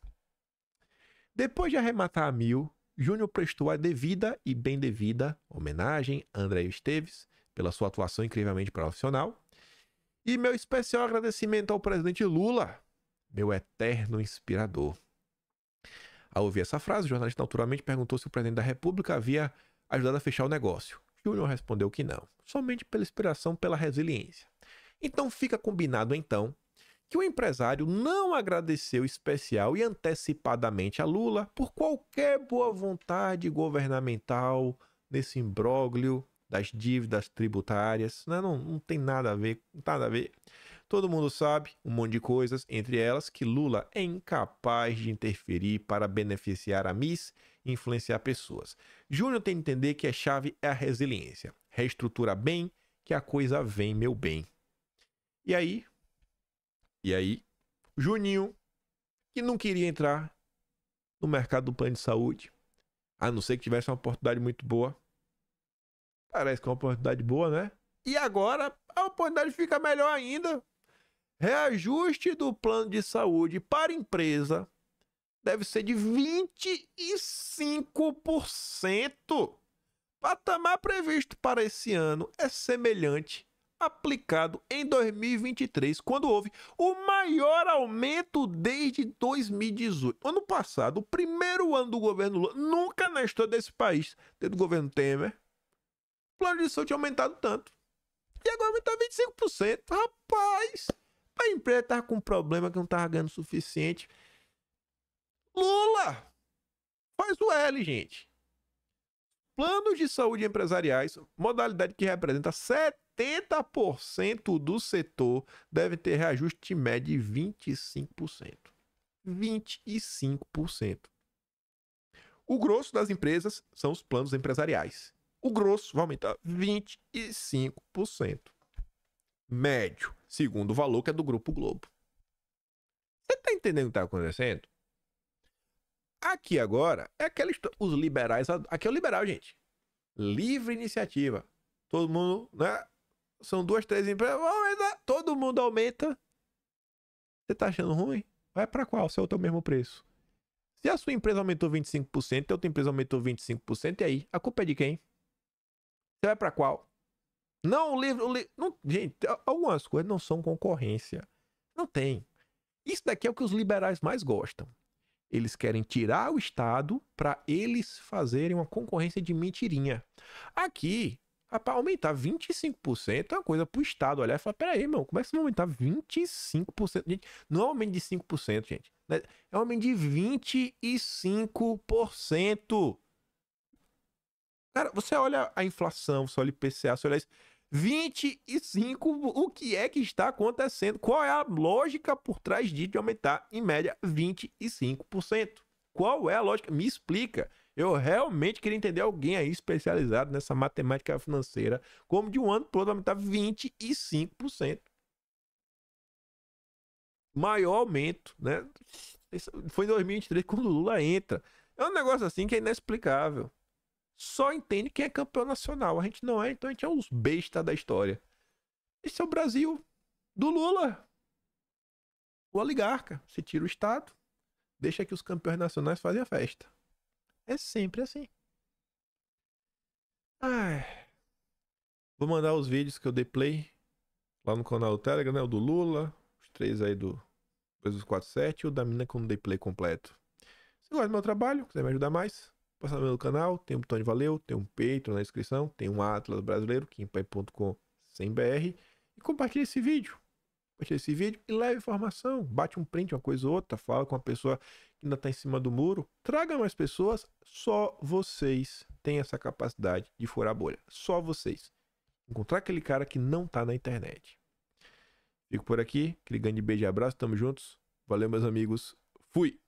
Depois de arrematar a Mil, Júnior prestou a devida e bem devida homenagem a André Esteves pela sua atuação incrivelmente profissional. E meu especial agradecimento ao presidente Lula, meu eterno inspirador. Ao ouvir essa frase, o jornalista naturalmente perguntou se o presidente da República havia ajudado a fechar o negócio. Júnior respondeu que não, somente pela inspiração, pela resiliência. Então fica combinado então que o empresário não agradeceu especial e antecipadamente a Lula por qualquer boa vontade governamental nesse imbróglio das dívidas tributárias. Não tem nada a ver, nada a ver. Todo mundo sabe um monte de coisas, entre elas que Lula é incapaz de interferir para beneficiar a Miss e influenciar pessoas. Júnior tem que entender que a chave é a resiliência. Reestrutura bem, que a coisa vem, meu bem. E aí, Juninho, que não queria entrar no mercado do plano de saúde, a não ser que tivesse uma oportunidade muito boa. Parece que é uma oportunidade boa, né? E agora a oportunidade fica melhor ainda. Reajuste do plano de saúde para empresa deve ser de 25%. Patamar previsto para esse ano é semelhante aplicado em 2023, quando houve o maior aumento desde 2018. Ano passado, o primeiro ano do governo Lula, nunca na história desse país, desde o governo Temer, o plano de saúde tinha aumentado tanto. E agora aumentou 25%. Rapaz, a empresa estava com um problema que não estava ganhando o suficiente. Lula, faz o L, gente. Planos de saúde empresariais, modalidade que representa 70% do setor, deve ter reajuste médio de 25%. 25%. O grosso das empresas são os planos empresariais. O grosso vai aumentar 25%. Médio, segundo o valor que é do Grupo Globo. Você tá entendendo o que tá acontecendo? Aqui agora é os liberais. Aqui é o liberal, gente. Livre iniciativa. Todo mundo, né? São 2, 3 empresas. Todo mundo aumenta. Você tá achando ruim? Vai pra qual? Se é o teu mesmo preço. Se a sua empresa aumentou 25%, a outra empresa aumentou 25%, e aí? A culpa é de quem? Você vai pra qual? Não, o livro... Não, gente, algumas coisas não são concorrência. Não tem. Isso daqui é o que os liberais mais gostam. Eles querem tirar o Estado para eles fazerem uma concorrência de mentirinha. Aqui, para aumentar 25% é uma coisa pro Estado olhar e falar, peraí, irmão, como é que você vai aumentar 25%? Gente, não é um aumento de 5%, gente. É um aumento de 25%. Cara, você olha a inflação, você olha o IPCA, você olha isso. 25%, o que é que está acontecendo? Qual é a lógica por trás de aumentar, em média, 25%? Qual é a lógica? Me explica. Eu realmente queria entender alguém aí especializado nessa matemática financeira, como de um ano para o outro aumentar 25%. Maior aumento, né? Foi em 2023 quando o Lula entra. É um negócio assim que é inexplicável. Só entende quem é campeão nacional. A gente não é, então a gente é os bestas da história. Esse é o Brasil do Lula. O oligarca. Você tira o Estado, deixa que os campeões nacionais fazem a festa. É sempre assim. Ai. Vou mandar os vídeos que eu dei play lá no canal do Telegram, né? O do Lula, os 3 aí do 247 e o da mina que eu não dei play completo. Se gosta do meu trabalho, quiser me ajudar mais, passa no meu canal, tem um botão de valeu, tem um Patreon na descrição, tem um Atlas brasileiro, kimpai.com/br, e compartilha esse vídeo. Compartilha esse vídeo e leve informação. Bate um print, uma coisa ou outra, fala com uma pessoa que ainda está em cima do muro. Traga mais pessoas. Só vocês têm essa capacidade de furar a bolha. Só vocês. Encontrar aquele cara que não tá na internet. Fico por aqui. Aquele grande beijo e abraço. Tamo juntos. Valeu, meus amigos. Fui!